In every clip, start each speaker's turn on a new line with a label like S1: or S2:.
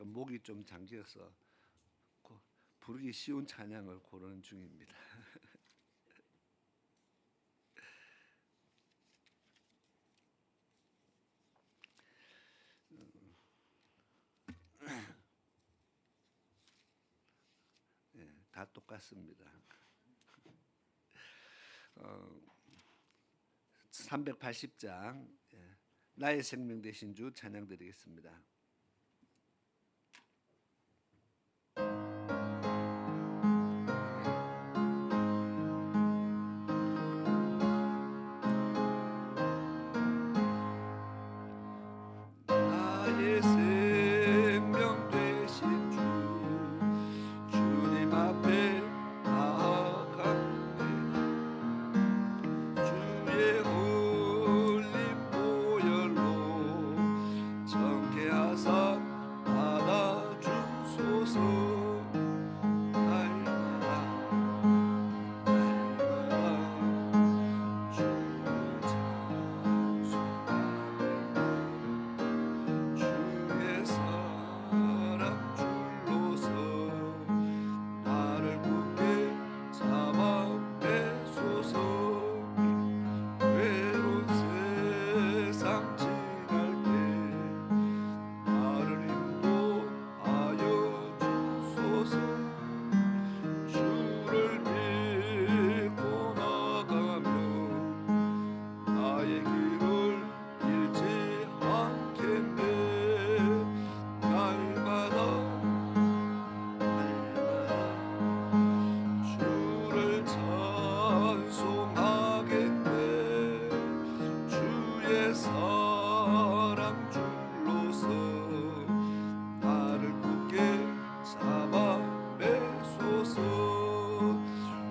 S1: 약간 목이 좀 잠겨서 부르기 쉬운 찬양을 고르는 중입니다. 다 똑같습니다. 380장 나의 생명 되신 주 찬양드리겠습니다. 나의 생명 되신 주 주님 앞에 나아갑니다. 주의 흘린 보혈로 정케하사 받아주소서.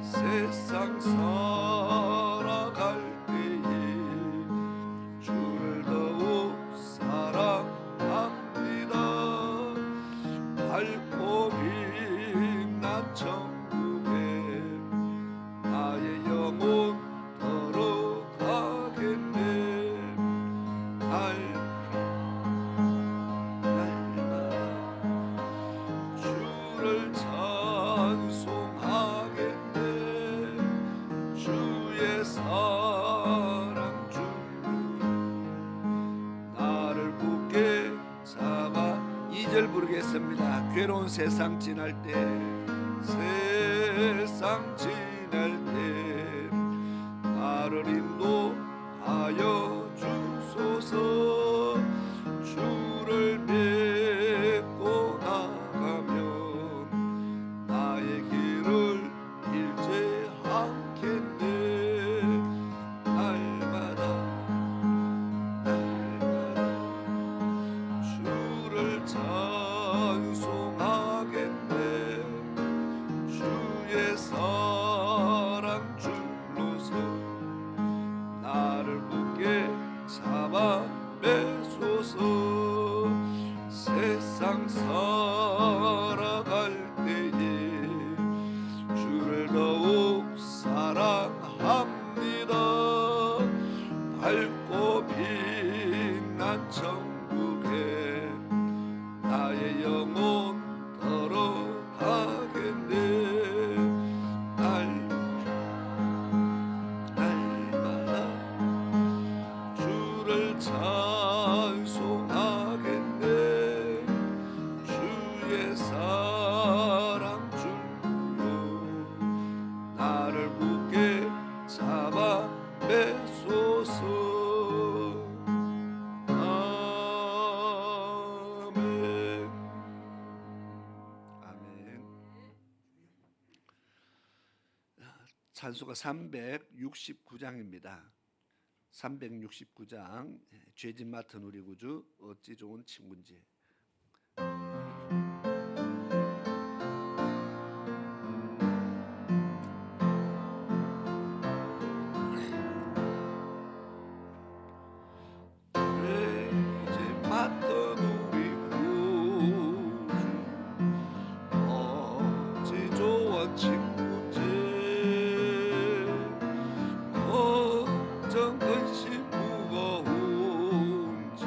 S1: 세상 살아갈 때에 주를 더욱 사랑합니다. 밝고 빛난 천국에 나의 영혼 걸어가겠네. 날마다 주를 찬송하겠네. 주의 사랑 줄로 나를 굳게 잡아. 2절 부르겠습니다. 괴로운 세상 지날 때, 세상 지날 때 나를 인도하여 주소서. 주를 믿고 나가면 나의 길을 잃지 않겠네. 날마다 주를 찬송하겠네. 주의 사랑 줄로서 나를 굳게 잡아 매소서. 세상 살아갈 때에 주를 더욱 사랑합니다. 밝고 빛난 천국에 나의 영혼 걸어가겠네. 날마다 주를 찬송하겠네. 주의 사랑 줄로 나를 굳게 잡아 매소서. 아멘. 아멘. 찬수가 369장입니다. 369장 죄짓 맡은 우리 구주 어찌 좋은 친구인지. 죄짓 맡은 우리 구주 어찌 좋은 친구인지. 걱정 근심 무거운지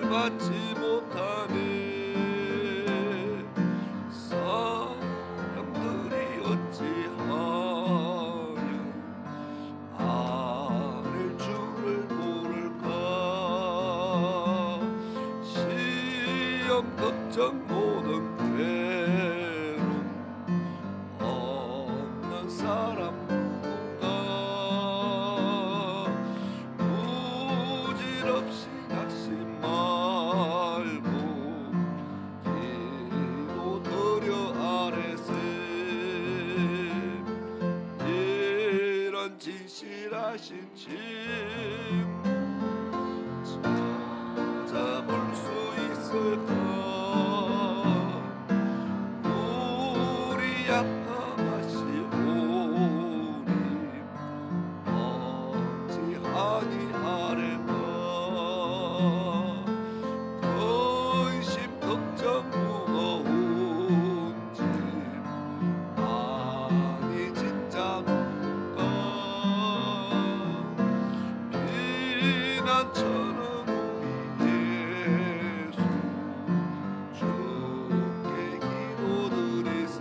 S1: 받지 못하네. 사람들이 어찌하여 아랠 줄을 모를까. 시험 걱정 모든 괴로움 없는 사람 누군가. 부질없이 낙심 말고 기도드려 아래세. 이런 진실하신 침 찾아볼 수 있을까. 우리 약함하시오니 어찌하니 아뢰까. 근심 걱정 무거운 짐 아니 진짜 누가. 비난처는 우리 예수 주께 기도드리세.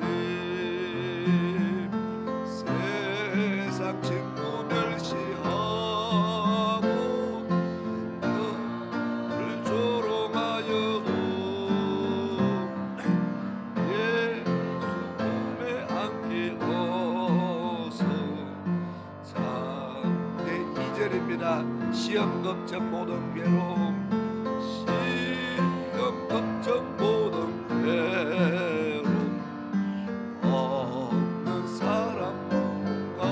S1: 세상 친구 멸시하고 너를 조롱하여도 예수 품에 안기어서 장대 2절입니다. 시험 걱정 모든 괴로움, 시험 걱정 모든 괴로움 없는 사람 누군가.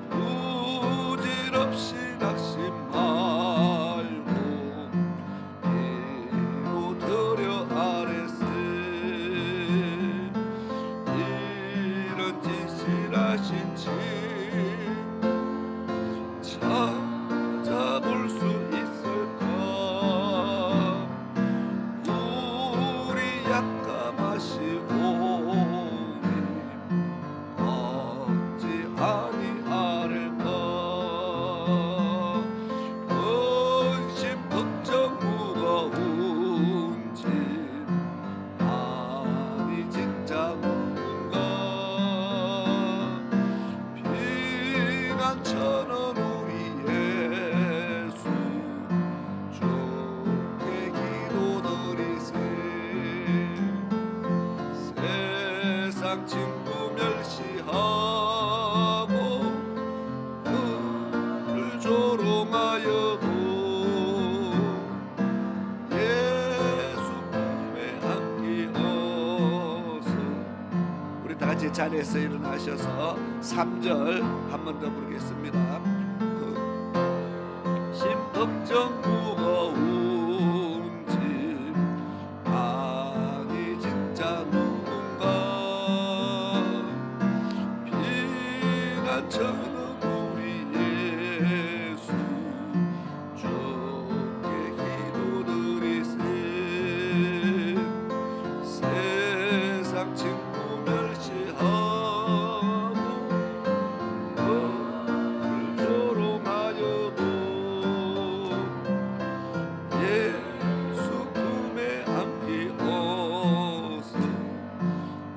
S1: 부질없이 낙심 말고 기도드려 아래세. 이런 진실하신 침 찾아볼 수 있을까. 우리 약함하시오니 어찌하니 아뢰까. 근심 걱정 무거운 짐 아니 진짜 누군가. 비난처는 우리 예수 주께 기도드리세. 세상 친구 멸시하고 너를 조롱하여도 예수 품에 안기어서. 우리 다 같이 자리에서 일어나셔서 3절 한 번 더 부르겠습니다. 심 걱정 무거운 짐 아니 진짜 누군가. 비난처는 우리 예수 주께 기도드리세. 세상 친구 멸시하고 너를 조롱하여도 예수 품에 안기어서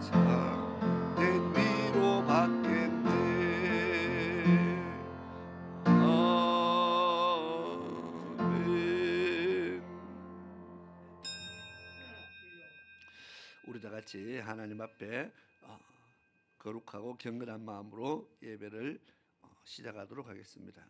S1: 참된 위로 받겠네. 아멘. 우리 다 같이 하나님 앞에 거룩하고 경건한 마음으로 예배를 시작하도록 하겠습니다.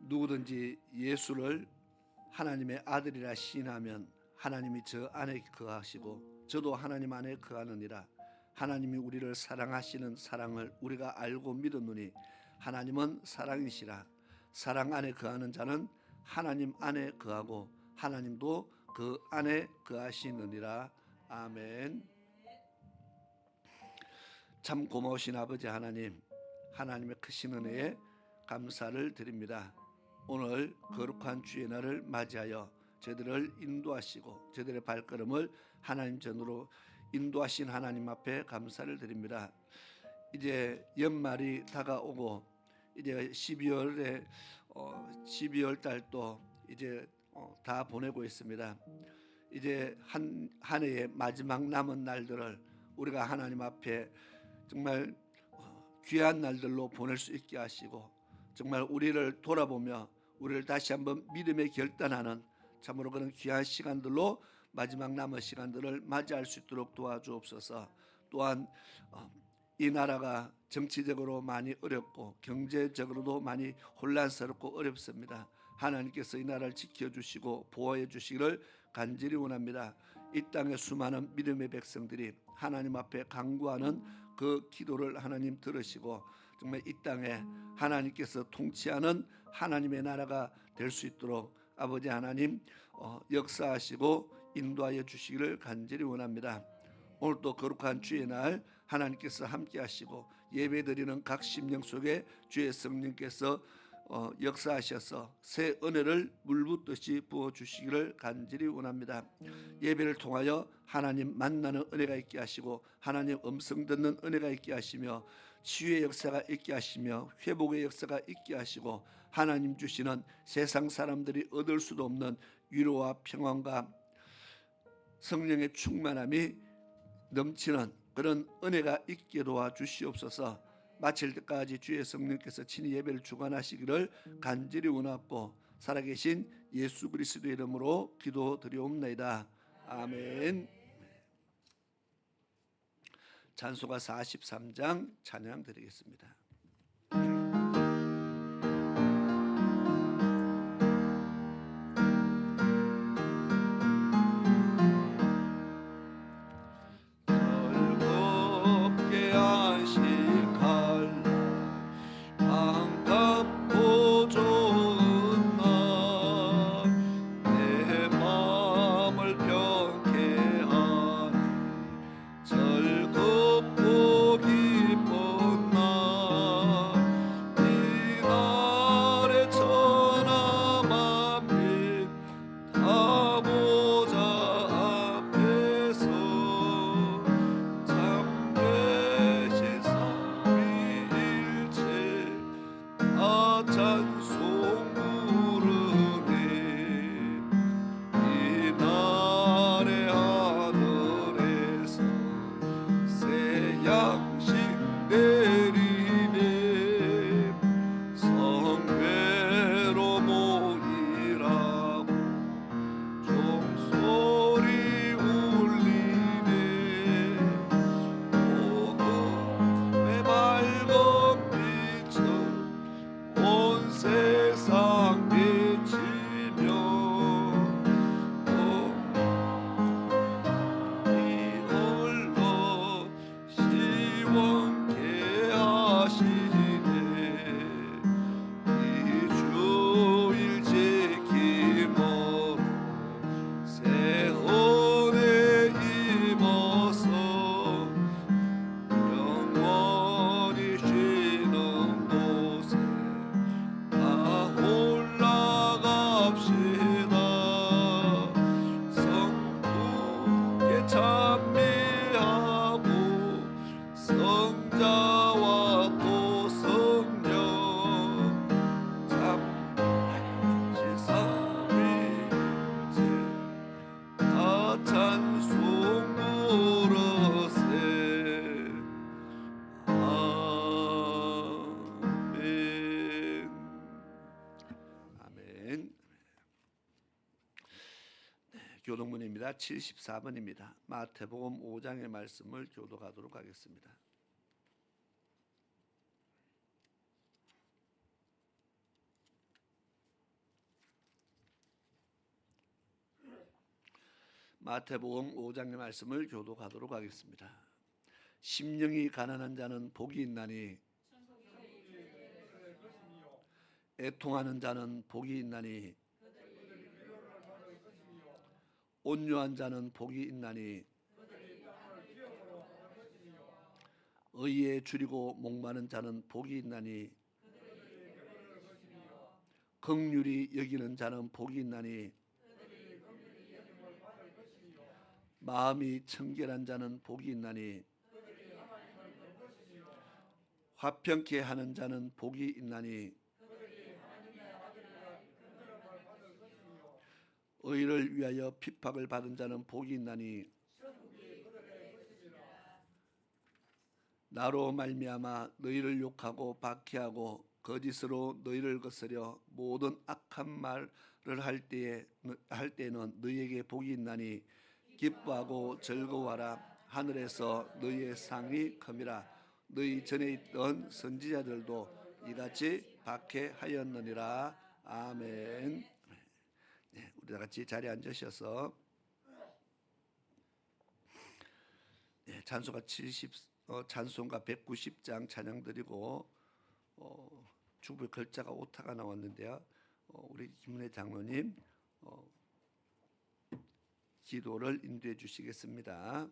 S1: 누구든지 예수를 하나님의 아들이라 시인하면 하나님이 저 안에 거하시고 저도 하나님 안에 거하느니라. 하나님이 우리를 사랑하시는 사랑을 우리가 알고 믿었노니 하나님은 사랑이시라. 사랑 안에 거하는 자는 하나님 안에 거하고 하나님도 그 안에 거하시느니라. 아멘. 참 고마우신 아버지 하나님, 하나님의 크신 은혜에 감사를 드립니다. 오늘 거룩한 주의 날을 맞이하여 저희들을 인도하시고 저희들의 발걸음을 하나님 전으로 인도하신 하나님 앞에 감사를 드립니다. 이제 연말이 다가오고 이제 12월 달도 이제 다 보내고 있습니다. 이제 한 해의 마지막 남은 날들을 우리가 하나님 앞에 정말 귀한 날들로 보낼 수 있게 하시고, 정말 우리를 돌아보며 우리를 다시 한번 믿음에 결단하는 참으로 그런 귀한 시간들로 마지막 남은 시간들을 맞이할 수 있도록 도와주옵소서. 또한 이 나라가 정치적으로 많이 어렵고 경제적으로도 많이 혼란스럽고 어렵습니다. 하나님께서 이 나라를 지켜주시고 보호해 주시기를 간절히 원합니다. 이 땅의 수많은 믿음의 백성들이 하나님 앞에 간구하는 그 기도를 하나님 들으시고 정말 이 땅에 하나님께서 통치하는 하나님의 나라가 될 수 있도록 아버지 하나님 역사하시고 인도하여 주시기를 간절히 원합니다. 오늘도 거룩한 주의 날 하나님께서 함께 하시고 예배드리는 각 심령 속에 주의 성령께서 역사하셔서 새 은혜를 물붓듯이 부어주시기를 간절히 원합니다. 예배를 통하여 하나님 만나는 은혜가 있게 하시고 하나님 음성 듣는 은혜가 있게 하시며 치유의 역사가 있게 하시며 회복의 역사가 있게 하시고 하나님 주시는 세상 사람들이 얻을 수도 없는 위로와 평안과 성령의 충만함이 넘치는 그런 은혜가 있게 도와주시옵소서. 마칠 때까지 주의 성령께서 친히 예배를 주관하시기를 간절히 원하고 살아계신 예수 그리스도의 이름으로 기도드리옵나이다. 아멘. 찬송가 43장 찬양 드리겠습니다. 교동문입니다. 74번입니다. 마태복음 5장의 말씀을 교독하도록 하겠습니다. 마태복음 5장의 말씀을 교독하도록 하겠습니다. 심령이 가난한 자는 복이 있나니 애통하는 자는 복이 있나니 온유한 자는 복이 있나니 의에 줄이고 목마른 자는 복이 있나니 긍휼히 여기는 자는 복이 있나니 마음이 청결한 자는 복이 있나니 화평케 하는 자는 복이 있나니 의를 위하여 핍박을 받은 자는 복이 있나니 나로 말미암아 너희를 욕하고 박해하고 거짓으로 너희를 거스려 모든 악한 말을 할 때에는 너희에게 복이 있나니 기뻐하고 즐거워하라. 하늘에서 너희의 상이 큼이라. 너희 전에 있던 선지자들도 이같이 박해하였느니라. 아멘. 네, 우리 다 같이 자리에 앉으셔서 찬송가 190장 찬양 드리고 중부 글자가 오타가 나왔는데요. 우리 김은혜 장로님 기도를 인도해 주시겠습니다.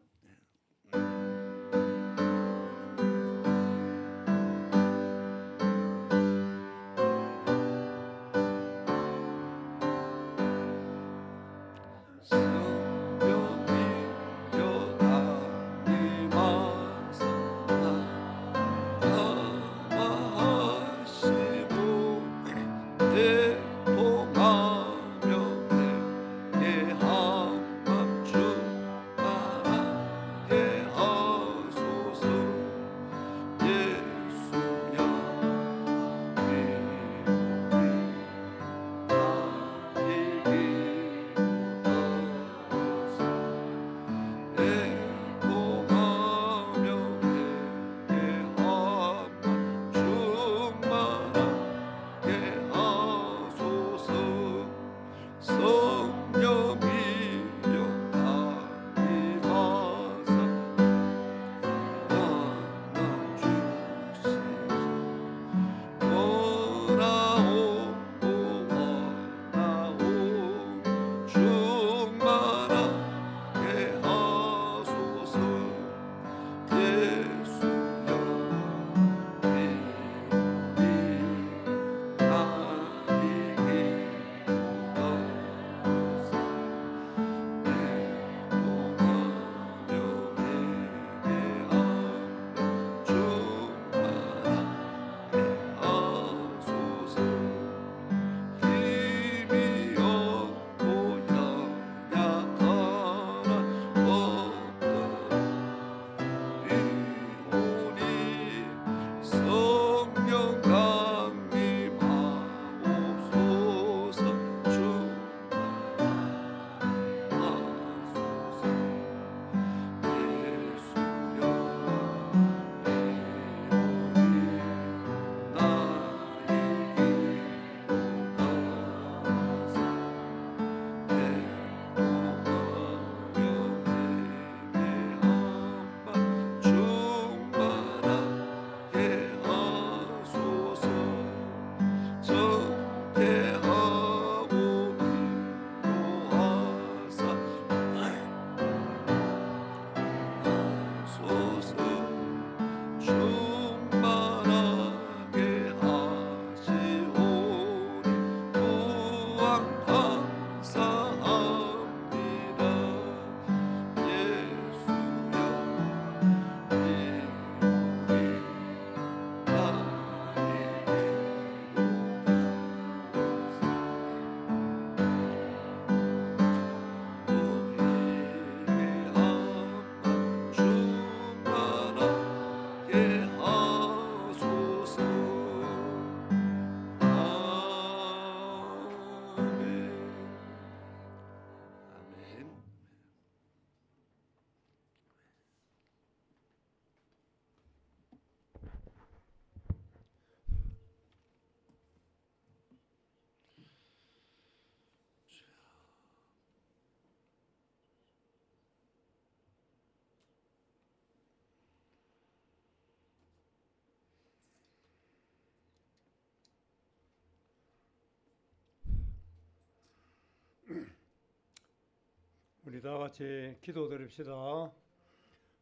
S2: 우리 다 같이 기도드립시다.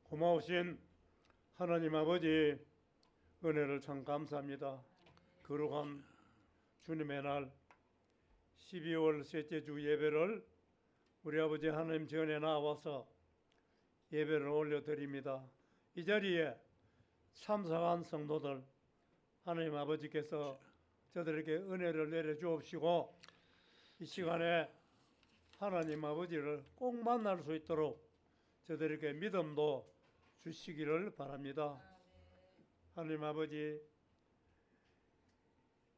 S2: 고마우신 하나님 아버지, 은혜를 참 감사합니다. 거룩한 주님의 날 12월 셋째 주 예배를 우리 아버지 하나님 전에 나와서 예배를 올려드립니다. 이 자리에 참석한 성도들, 하나님 아버지께서 저들에게 은혜를 내려주옵시고 이 시간에 하나님 아버지를 꼭 만날 수 있도록 저들에게 믿음도 주시기를 바랍니다. 하나님 아버지,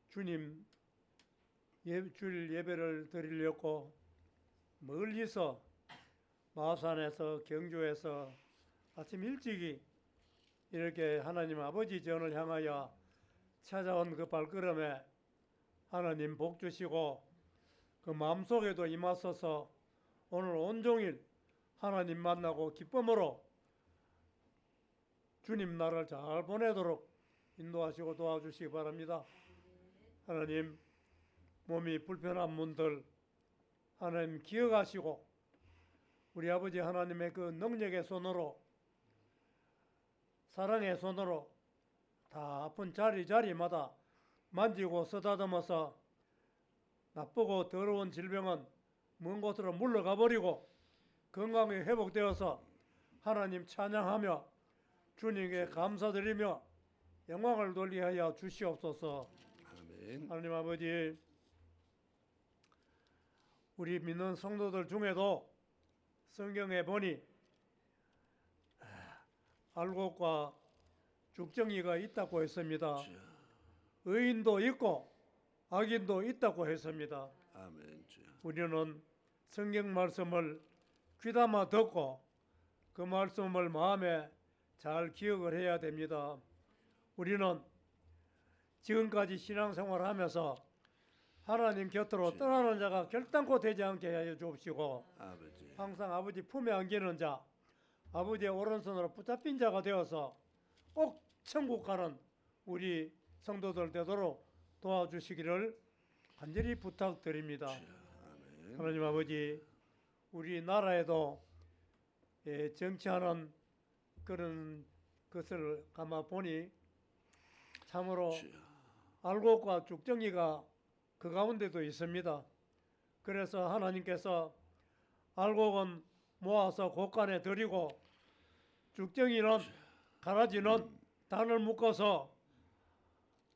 S2: 주님 주일 예배를 드리려고 멀리서 마산에서 경주에서 아침 일찍이 이렇게 하나님 아버지 전을 향하여 찾아온 그 발걸음에 하나님 복 주시고 그 마음속에도 임하소서. 오늘 온종일 하나님 만나고 기쁨으로 주님 나라를 잘 보내도록 인도하시고 도와주시기 바랍니다. 하나님, 몸이 불편한 분들 하나님 기억하시고 우리 아버지 하나님의 그 능력의 손으로, 사랑의 손으로 다 아픈 자리마다 만지고 쓰다듬어서 나쁘고 더러운 질병은 먼 곳으로 물러가 버리고 건강이 회복되어서 하나님 찬양하며 주님께 감사드리며 영광을 돌리하여 주시옵소서.
S1: 아멘.
S2: 하나님 아버지, 우리 믿는 성도들 중에도 성경에 보니 알곡과 죽정이가 있다고 했습니다. 의인도 있고 악인도 있다고 했습니다.
S1: 아멘. 주여.
S2: 우리는 성경 말씀을 귀담아 듣고 그 말씀을 마음에 잘 기억을 해야 됩니다. 우리는 지금까지 신앙생활을 하면서 하나님 곁으로 떠나는 자가 결단코 되지 않게 하여 주옵시고
S1: 아버지.
S2: 항상 아버지 품에 안기는 자, 아버지의 오른손으로 붙잡힌 자가 되어서 꼭 천국 가는 우리 성도들 되도록 도와주시기를 간절히 부탁드립니다.
S1: 아멘.
S2: 하나님 아버지, 우리 나라에도 정치하는 그런 것을 가만 보니 참으로 알곡과 죽정이가 그 가운데도 있습니다. 그래서 하나님께서 알곡은 모아서 곳간에 들이고 죽정이는 가라지는 단을 묶어서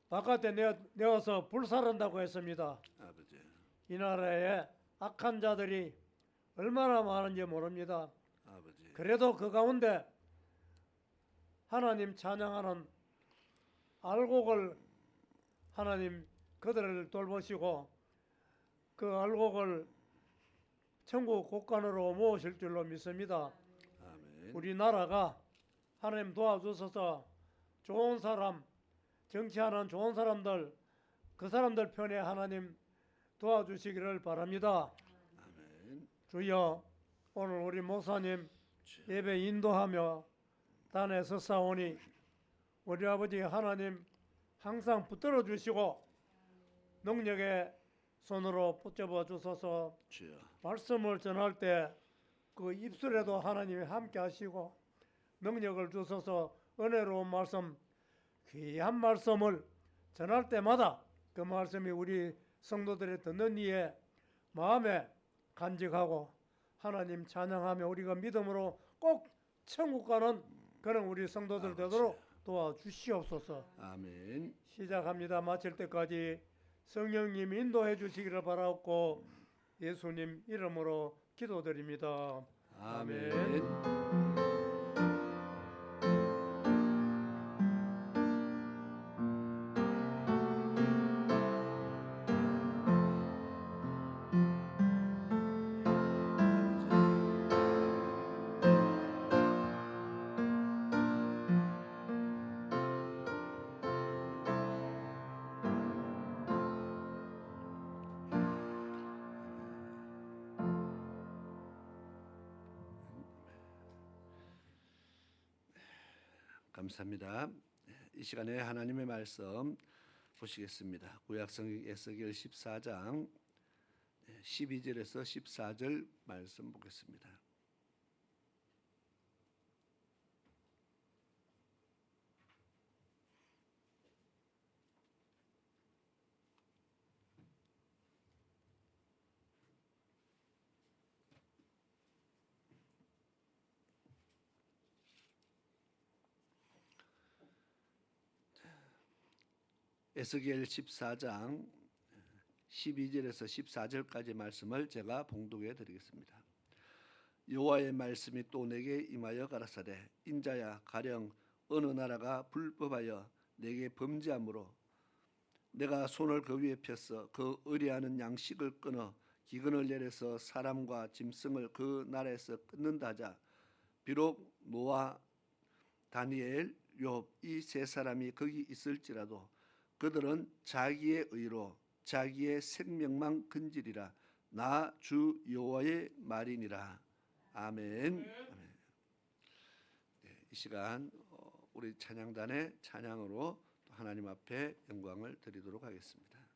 S2: 바깥에 내어서 불살른다고 했습니다.
S1: 아버지.
S2: 이 나라에 악한 자들이 얼마나 많은지 모릅니다.
S1: 아버지.
S2: 그래도 그 가운데 하나님 찬양하는 알곡을 하나님 그들을 돌보시고 그 알곡을 천국 곳간으로 모으실 줄로 믿습니다.
S1: 아멘.
S2: 우리나라가 하나님 도와주셔서 좋은 사람, 정치하는 좋은 사람들, 그 사람들 편에 하나님 도와주시기를 바랍니다.
S1: 아멘.
S2: 주여, 오늘 우리 목사님 예배 인도하며 단에 서사오니 우리 아버지 하나님 항상 붙들어 주시고 능력의 손으로 붙잡아 주셔서
S1: 주여.
S2: 말씀을 전할 때 그 입술에도 하나님이 함께 하시고 능력을 주셔서 은혜로운 말씀, 귀한 말씀을 전할 때마다 그 말씀이 우리 성도들의 듣는 이에 마음에 간직하고 하나님 찬양하며 우리가 믿음으로 꼭 천국 가는 그런 우리 성도들 되도록 도와주시옵소서.
S1: 아멘.
S2: 시작합니다. 마칠 때까지 성령님 인도해 주시기를 바라옵고 예수님 이름으로 기도드립니다.
S1: 아멘. 감사합니다. 이 시간에 하나님의 말씀 보시겠습니다. 구약성경 에스겔 14장 12절에서 14절 말씀 보겠습니다. 에스겔 14장 12절에서 14절까지 말씀을 제가 봉독해 드리겠습니다. 여호와의 말씀이 또 내게 임하여 가라사대 인자야 가령 어느 나라가 불법하여 내게 범죄함으로 내가 손을 그 위에 펴서 그 의뢰하는 양식을 끊어 기근을 내려서 사람과 짐승을 그 나라에서 끊는다 하자 비록 노아 다니엘 욥 이 세 사람이 거기 있을지라도 그들은 자기의 의로 자기의 생명만 건지리라. 나 주 여호와의 말이니라. 아멘. 아멘. 네, 이 시간 우리 찬양단의 찬양으로 하나님 앞에 영광을 드리도록 하겠습니다.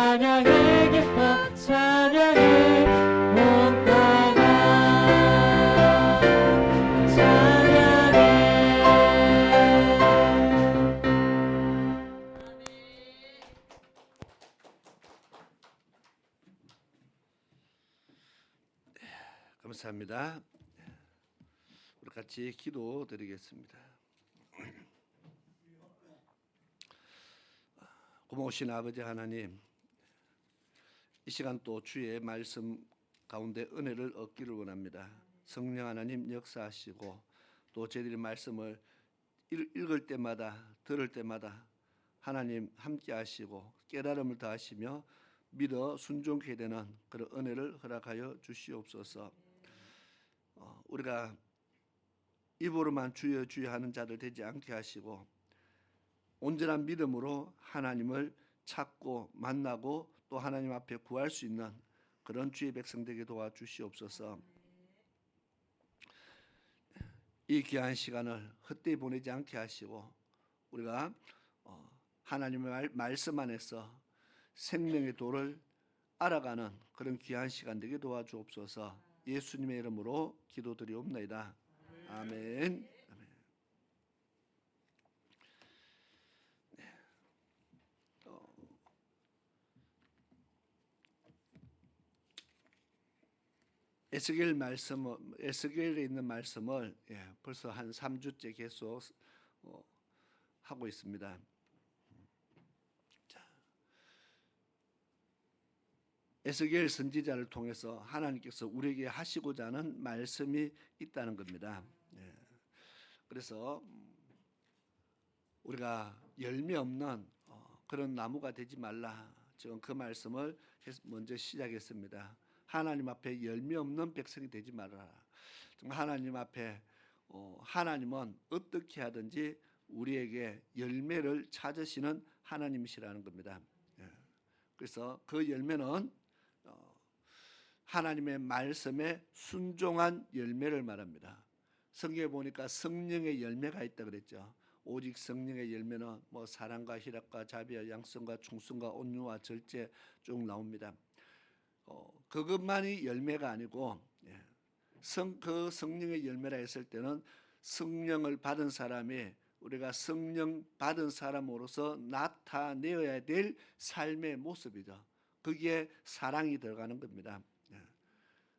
S3: 찬양의 기뻐 찬양의 온다가 찬양의
S1: 감사합니다. 우리 같이 기도드리겠습니다. 고마우신 아버지 하나님, 이 시간 또 주의 말씀 가운데 은혜를 얻기를 원합니다. 성령 하나님 역사하시고 또 저희들이 말씀을 읽을 때마다 들을 때마다 하나님 함께 하시고 깨달음을 더하시며 믿어 순종케 되는 그런 은혜를 허락하여 주시옵소서. 우리가 입으로만 주여 주여 하는 자들 되지 않게 하시고 온전한 믿음으로 하나님을 찾고 만나고 또 하나님 앞에 구할 수 있는 그런 주의 백성 되게 도와주시옵소서. 이 귀한 시간을 헛되이 보내지 않게 하시고 우리가 하나님의 말씀 안에서 생명의 도를 알아가는 그런 귀한 시간 되게 도와주옵소서. 예수님의 이름으로 기도드리옵나이다. 아멘. 에스겔에 있는 말씀을 벌써 한 3주째 계속 하고 있습니다. 에스겔 선지자를 통해서 하나님께서 우리에게 하시고자 하는 말씀이 있다는 겁니다. 그래서 우리가 열매 없는 그런 나무가 되지 말라. 지금 그 말씀을 먼저 시작했습니다. 하나님 앞에 열매 없는 백성이 되지 말아라. 하나님 앞에 하나님은 어떻게 하든지 우리에게 열매를 찾으시는 하나님이시라는 겁니다. 그래서 그 열매는 하나님의 말씀에 순종한 열매를 말합니다. 성경에 보니까 성령의 열매가 있다 그랬죠. 오직 성령의 열매는 뭐 사랑과 희락과 자비와 양성과 충성과 온유와 절제 쭉 나옵니다. 그것만이 열매가 아니고 그 성령의 열매라 했을 때는 성령을 받은 사람이 우리가 성령 받은 사람으로서 나타내어야 될 삶의 모습이죠. 거기에 사랑이 들어가는 겁니다.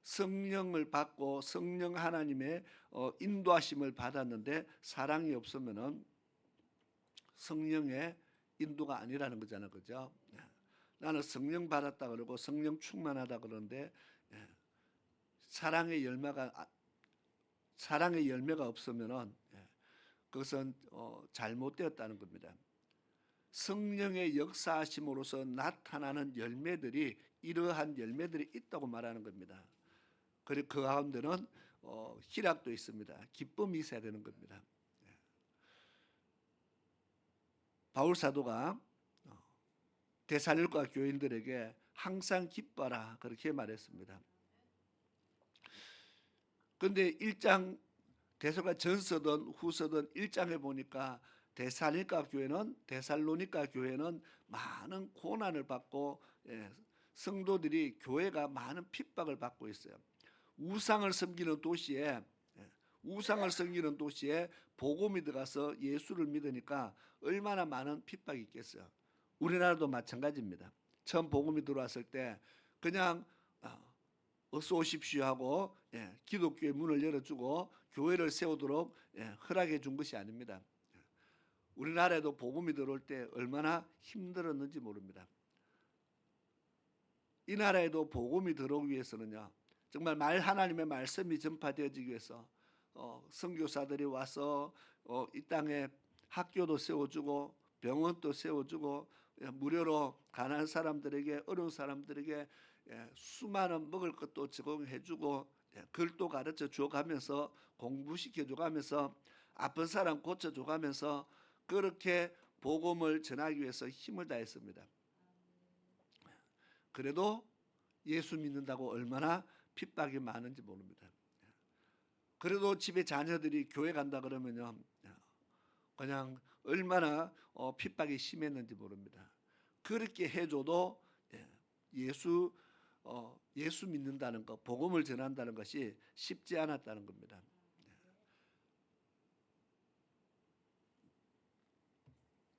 S1: 성령을 받고 성령 하나님의 인도하심을 받았는데 사랑이 없으면은 성령의 인도가 아니라는 거잖아요, 그죠? 나는 성령 받았다 그러고 성령 충만하다 그러는데 사랑의 열매가 없으면은 그것은 잘못되었다는 겁니다. 성령의 역사하심으로서 나타나는 열매들이 이러한 열매들이 있다고 말하는 겁니다. 그리고 그 가운데는 희락도 있습니다. 기쁨이 있어야 되는 겁니다. 바울 사도가 데살로니가 교인들에게 항상 기뻐라 그렇게 말했습니다. 그런데 1장 데살로니가 전서든 후서든 1장에 보니까 데살로니가 교회는 많은 고난을 받고 성도들이 교회가 많은 핍박을 받고 있어요. 우상을 섬기는 도시에 복음이 들어가서 예수를 믿으니까 얼마나 많은 핍박이 있겠어요. 우리나라도 마찬가지입니다. 처음 복음이 들어왔을 때 그냥 어서 오십시오 하고 기독교의 문을 열어주고 교회를 세우도록 허락해 준 것이 아닙니다. 우리나라에도 복음이 들어올 때 얼마나 힘들었는지 모릅니다. 이 나라에도 복음이 들어오기 위해서는요, 정말 하나님의 말씀이 전파되어지기 위해서 선교사들이 와서 이 땅에 학교도 세워주고 병원도 세워주고 무료로 가난한 사람들에게 어려운 사람들에게 수많은 먹을 것도 제공해주고 글도 가르쳐 줘가면서 공부시켜 줘가면서 아픈 사람 고쳐 줘가면서 그렇게 복음을 전하기 위해서 힘을 다했습니다. 그래도 예수 믿는다고 얼마나 핍박이 많은지 모릅니다. 그래도 집에 자녀들이 교회 간다 그러면요, 그냥 얼마나 핍박이 심했는지 모릅니다. 그렇게 해줘도 예수 믿는다는 것, 복음을 전한다는 것이 쉽지 않았다는 겁니다.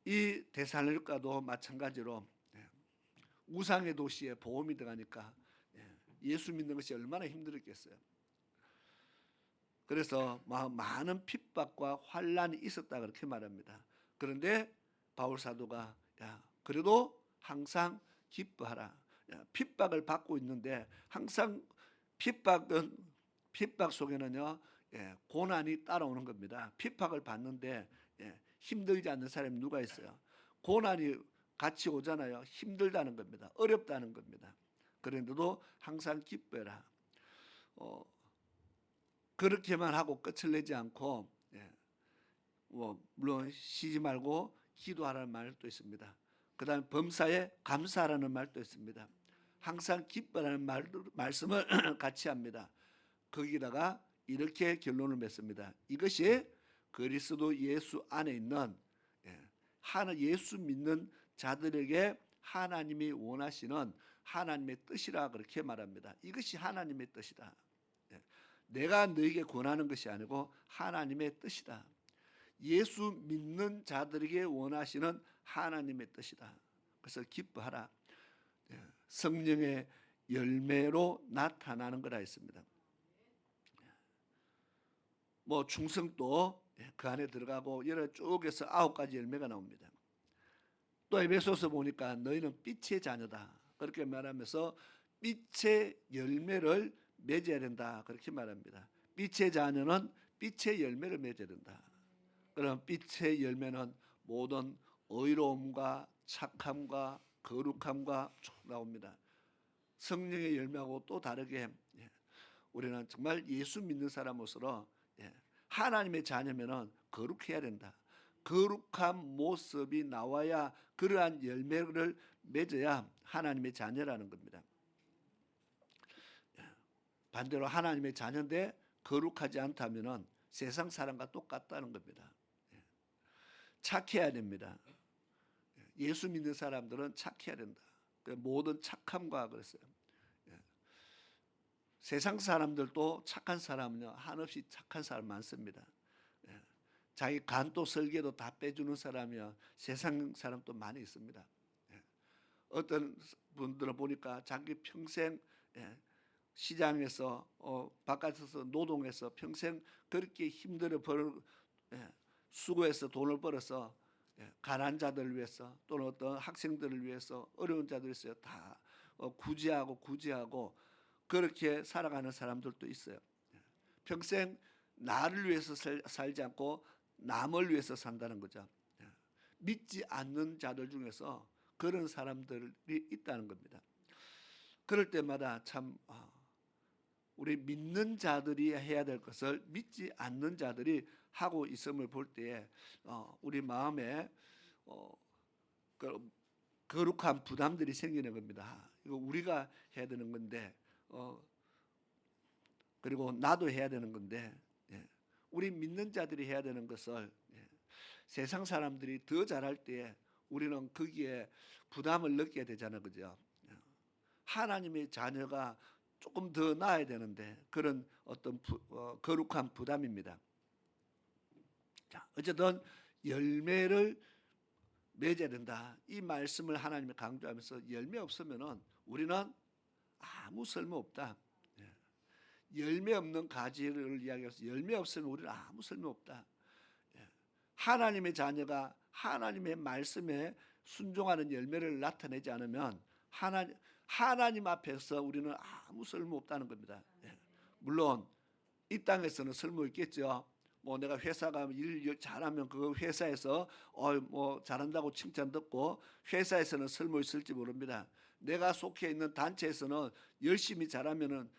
S1: 이 데살로니가도 마찬가지로 우상의 도시에 보험이 들어가니까 예수 믿는 것이 얼마나 힘들었겠어요. 그래서 많은 핍박과 환란이 있었다 그렇게 말합니다. 그런데 바울 사도가 그래도 항상 기뻐하라. 핍박을 받고 있는데 항상 핍박 속에는요 고난이 따라오는 겁니다. 핍박을 받는데 힘들지 않는 사람이 누가 있어요? 고난이 같이 오잖아요. 힘들다는 겁니다. 어렵다는 겁니다. 그런데도 항상 기뻐해라. 그렇게만 하고 끝을 내지 않고 물론 쉬지 말고 기도하라는 말도 있습니다. 그 다음에 범사에 감사하라는 말도 있습니다. 항상 기뻐라는 말씀을 같이 합니다. 거기다가 이렇게 결론을 맺습니다. 이것이 그리스도 예수 안에 있는 예수 믿는 자들에게 하나님이 원하시는 하나님의 뜻이라 그렇게 말합니다. 이것이 하나님의 뜻이다. 내가 너에게 권하는 것이 아니고 하나님의 뜻이다. 예수 믿는 자들에게 원하시는 하나님의 뜻이다. 그래서 기뻐하라. 성령의 열매로 나타나는 거라 했습니다. 충성도 그 안에 들어가고 여러 쪽에서 9가지 열매가 나옵니다. 또 에베소서 보니까 너희는 빛의 자녀다 그렇게 말하면서 빛의 열매를 맺어야 된다 그렇게 말합니다. 빛의 자녀는 빛의 열매를 맺어야 된다. 그럼 빛의 열매는 모든 의로움과 착함과 거룩함과 쭉 나옵니다. 성령의 열매하고 또 다르게 우리는 정말 예수 믿는 사람으로서 하나님의 자녀면은 거룩해야 된다. 거룩한 모습이 나와야 그러한 열매를 맺어야 하나님의 자녀라는 겁니다. 반대로 하나님의 자녀인데 거룩하지 않다면은 세상 사람과 똑같다는 겁니다. 착해야 됩니다. 예수 믿는 사람들은 착해야 된다. 모든 착함과 그랬어요. 세상 사람들도 착한 사람은요 한없이 착한 사람 많습니다. 자기 간도 설계도 다 빼주는 사람이요 세상 사람도 많이 있습니다. 어떤 분들은 보니까 자기 평생 시장에서 바깥에서 노동해서 평생 그렇게 힘들어 수고해서 돈을 벌어서 가난한 자들을 위해서 또는 어떤 학생들을 위해서 어려운 자들을 위해서 다 구제하고 그렇게 살아가는 사람들도 있어요. 평생 나를 위해서 살지 않고 남을 위해서 산다는 거죠. 믿지 않는 자들 중에서 그런 사람들이 있다는 겁니다. 그럴 때마다 참 우리 믿는 자들이 해야 될 것을 믿지 않는 자들이 하고 있음을 볼 때에 우리 마음에 거룩한 부담들이 생기는 겁니다. 이거 우리가 해야 되는 건데 그리고 나도 해야 되는 건데 우리 믿는 자들이 해야 되는 것을 세상 사람들이 더 잘할 때에 우리는 거기에 부담을 느끼게 되잖아요. 그죠? 하나님의 자녀가 조금 더 나아야 되는데 그런 어떤 거룩한 부담입니다. 자, 어쨌든 열매를 맺어야 된다. 이 말씀을 하나님이 강조하면서 열매 없으면은 우리는 아무 쓸모 없다. 열매 없는 가지를 이야기해서 열매 없으면 우리는 아무 쓸모 없다. 하나님의 자녀가 하나님의 말씀에 순종하는 열매를 나타내지 않으면 하나님 앞에서 우리는 아무 쓸모 없다는 겁니다. 물론 이 땅에서는 쓸모 있겠죠. 내가 회사 가면 일 잘하면 그 회사에서 잘한다고 칭찬 듣고 회사에서는 쓸모 있을지 모릅니다. 내가 속해 있는 단체에서는 열심히 잘하면은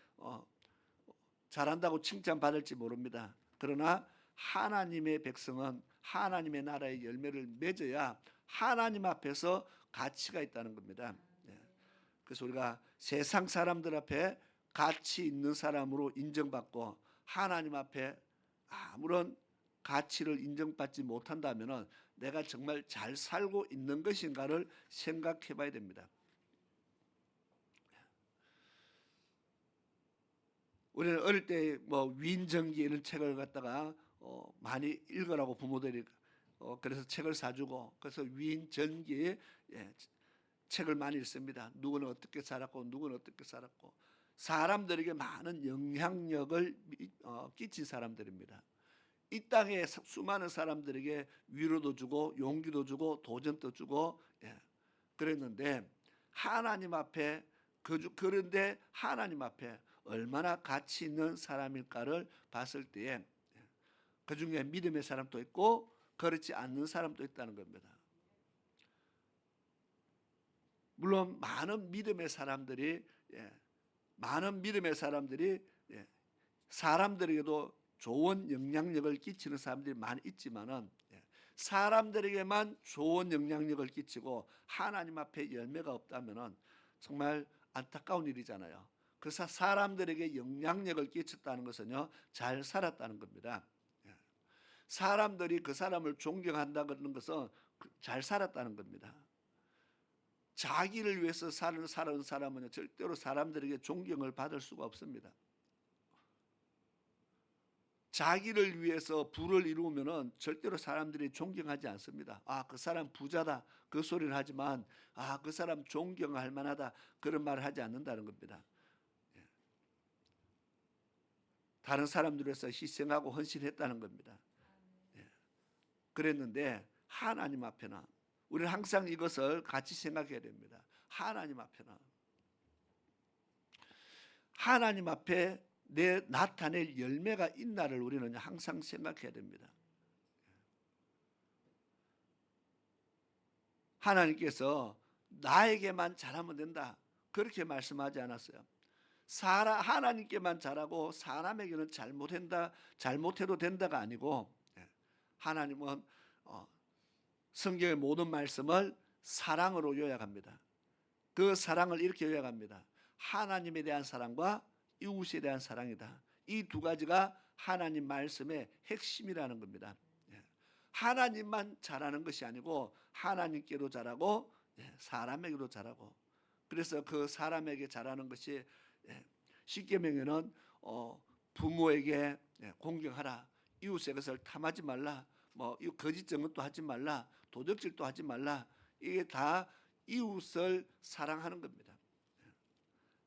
S1: 잘한다고 칭찬 받을지 모릅니다. 그러나 하나님의 백성은 하나님의 나라의 열매를 맺어야 하나님 앞에서 가치가 있다는 겁니다. 그래서 우리가 세상 사람들 앞에 가치 있는 사람으로 인정받고 하나님 앞에 아무런 가치를 인정받지 못한다면 내가 정말 잘 살고 있는 것인가를 생각해 봐야 됩니다. 우리는 어릴 때 뭐 위인전기 이런 책을 갖다가 많이 읽으라고 부모들이 그래서 책을 사주고 그래서 위인전기 책을 많이 읽습니다. 누구는 어떻게 살았고 누구는 어떻게 살았고 사람들에게 많은 영향력을 끼친 사람들입니다. 이 땅에 수많은 사람들에게 위로도 주고 용기도 주고 도전도 주고 그랬는데 하나님 앞에 그런데 하나님 앞에 얼마나 가치 있는 사람일까를 봤을 때에 그 중에 믿음의 사람도 있고 그렇지 않는 사람도 있다는 겁니다. 물론 많은 믿음의 사람들이 사람들에게도 좋은 영향력을 끼치는 사람들이 많이 있지만은 사람들에게만 좋은 영향력을 끼치고 하나님 앞에 열매가 없다면은 정말 안타까운 일이잖아요. 그래서 사람들에게 영향력을 끼쳤다는 것은요, 잘 살았다는 겁니다. 사람들이 그 사람을 존경한다는 것은 잘 살았다는 겁니다. 자기를 위해서 사는 사람은 절대로 사람들에게 존경을 받을 수가 없습니다. 자기를 위해서 부를 이루면은 절대로 사람들이 존경하지 않습니다. 그 사람 부자다 그 소리를 하지만 그 사람 존경할 만하다 그런 말을 하지 않는다는 겁니다. 다른 사람들을 위해서 희생하고 헌신했다는 겁니다. 그랬는데 하나님 앞에는 우리는 항상 이것을 같이 생각해야 됩니다. 하나님 앞에 내 나타낼 열매가 있나를 우리는 항상 생각해야 됩니다. 하나님께서 나에게만 잘하면 된다 그렇게 말씀하지 않았어요. 하나님께만 잘하고 사람에게는 잘못해도 된다가 아니고 하나님은 성경의 모든 말씀을 사랑으로 요약합니다. 그 사랑을 이렇게 요약합니다. 하나님에 대한 사랑과 이웃에 대한 사랑이다. 이 두 가지가 하나님 말씀의 핵심이라는 겁니다. 하나님만 잘하는 것이 아니고 하나님께도 잘하고 사람에게도 잘하고 그래서 그 사람에게 잘하는 것이 십계명에는 부모에게 공경하라, 이웃의 것을 탐하지 말라, 뭐 거짓 증언도 하지 말라, 도적질도 하지 말라. 이게 다 이웃을 사랑하는 겁니다.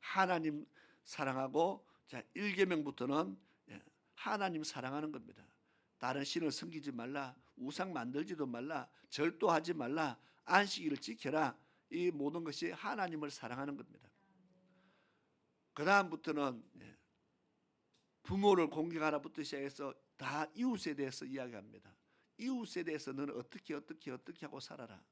S1: 하나님 사랑하고 1계명부터는 하나님 사랑하는 겁니다. 다른 신을 섬기지 말라, 우상 만들지도 말라, 절도하지 말라, 안식일을 지켜라. 이 모든 것이 하나님을 사랑하는 겁니다. 그 다음부터는 부모를 공경하라부터 시작해서 다 이웃에 대해서 이야기합니다. 이웃에 대해서 너는 어떻게 하고 살아라.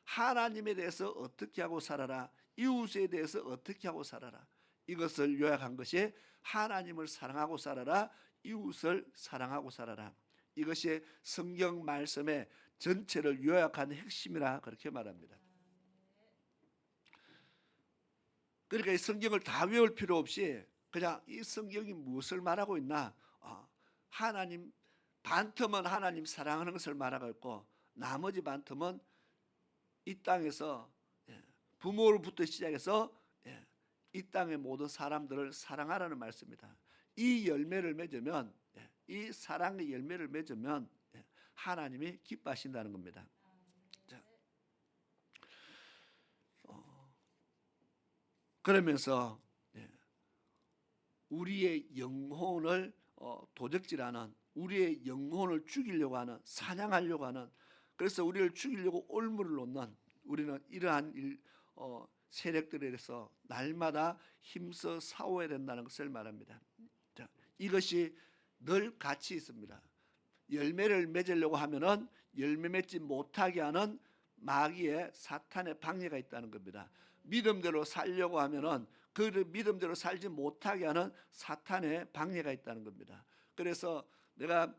S1: 하나님에 대해서 어떻게 하고 살아라. 이웃에 대해서 어떻게 하고 살아라. 이것을 요약한 것이 하나님을 사랑하고 살아라, 이웃을 사랑하고 살아라. 이것이 성경 말씀의 전체를 요약한 핵심이라 그렇게 말합니다. 그러니까 이 성경을 다 외울 필요 없이 그냥 이 성경이 무엇을 말하고 있나, 하나님 반틈은 하나님 사랑하는 것을 말하고 있고 나머지 반틈은 이 땅에서 부모로부터 시작해서 이 땅의 모든 사람들을 사랑하라는 말씀입니다. 이 열매를 맺으면, 이 사랑의 열매를 맺으면 하나님이 기뻐하신다는 겁니다. 자, 그러면서 우리의 영혼을 도적질하는, 우리의 영혼을 죽이려고 하는, 사냥하려고 하는, 그래서 우리를 죽이려고 올무를 놓는, 우리는 이러한 세력들에 대해서 날마다 힘써 싸워야 된다는 것을 말합니다. 자, 이것이 늘 같이 있습니다. 열매를 맺으려고 하면은 열매 맺지 못하게 하는 마귀의 사탄의 방해가 있다는 겁니다. 믿음대로 살려고 하면은 그 믿음대로 살지 못하게 하는 사탄의 방해가 있다는 겁니다. 그래서 내가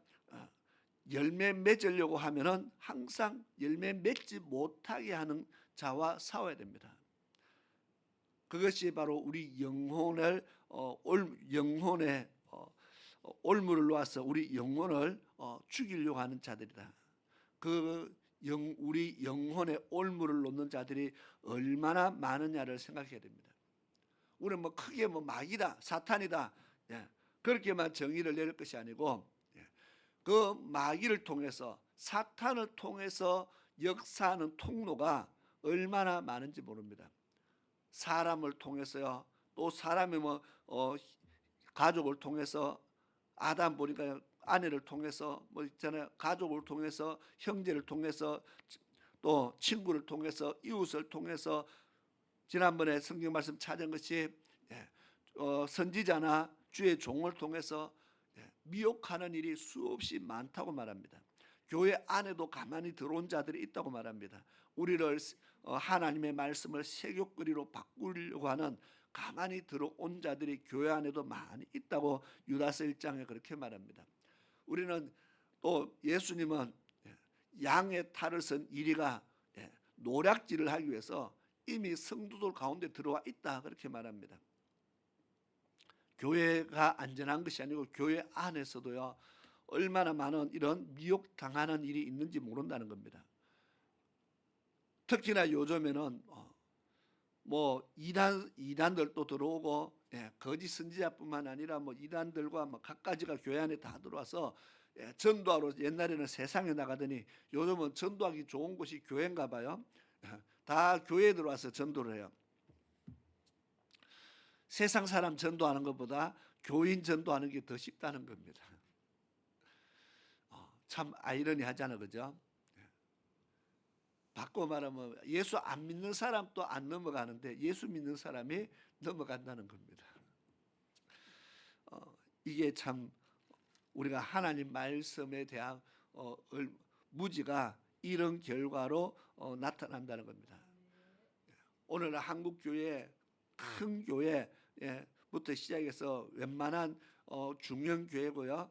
S1: 열매 맺으려고 하면은 항상 열매 맺지 못하게 하는 자와 싸워야 됩니다. 그것이 바로 우리 영혼의 올무를 놓아서 우리 영혼을 죽이려고 하는 자들이다. 우리 영혼의 올무를 놓는 자들이 얼마나 많으냐를 생각해야 됩니다. 우리는 크게 마귀다, 사탄이다, 그렇게만 정의를 내릴 것이 아니고 그 마귀를 통해서 사탄을 통해서 역사하는 통로가 얼마나 많은지 모릅니다. 사람을 통해서요. 또 사람이 가족을 통해서 아담 보니까 아내를 통해서 있잖아요. 가족을 통해서 형제를 통해서 또 친구를 통해서 이웃을 통해서 지난번에 성경 말씀 찾은 것이 선지자나 주의 종을 통해서 미혹하는 일이 수없이 많다고 말합니다. 교회 안에도 가만히 들어온 자들이 있다고 말합니다. 우리를 하나님의 말씀을 세교거리로 바꾸려고 하는 가만히 들어온 자들이 교회 안에도 많이 있다고 유다서 1장에 그렇게 말합니다. 우리는 또 예수님은 양의 탈을 쓴 이리가 노략질을 하기 위해서 이미 성도들 가운데 들어와 있다 그렇게 말합니다. 교회가 안전한 것이 아니고 교회 안에서도요 얼마나 많은 이런 미혹당하는 일이 있는지 모른다는 겁니다. 특히나 요즘에는 이단들도 들어오고 거짓 선지자뿐만 아니라 이단들과 각가지가 교회 안에 다 들어와서 전도하러 옛날에는 세상에 나가더니 요즘은 전도하기 좋은 곳이 교회인가 봐요. 다 교회에 들어와서 전도를 해요. 세상 사람 전도하는 것보다 교인 전도하는 게 더 쉽다는 겁니다. 참 아이러니하잖아요, 그죠? 바꿔 말하면 예수 안 믿는 사람도 안 넘어가는데 예수 믿는 사람이 넘어간다는 겁니다. 이게 참 우리가 하나님 말씀에 대한 무지가 이런 결과로 나타난다는 겁니다. 오늘 한국 교회 큰 교회부터 시작해서 웬만한 중형 교회고요.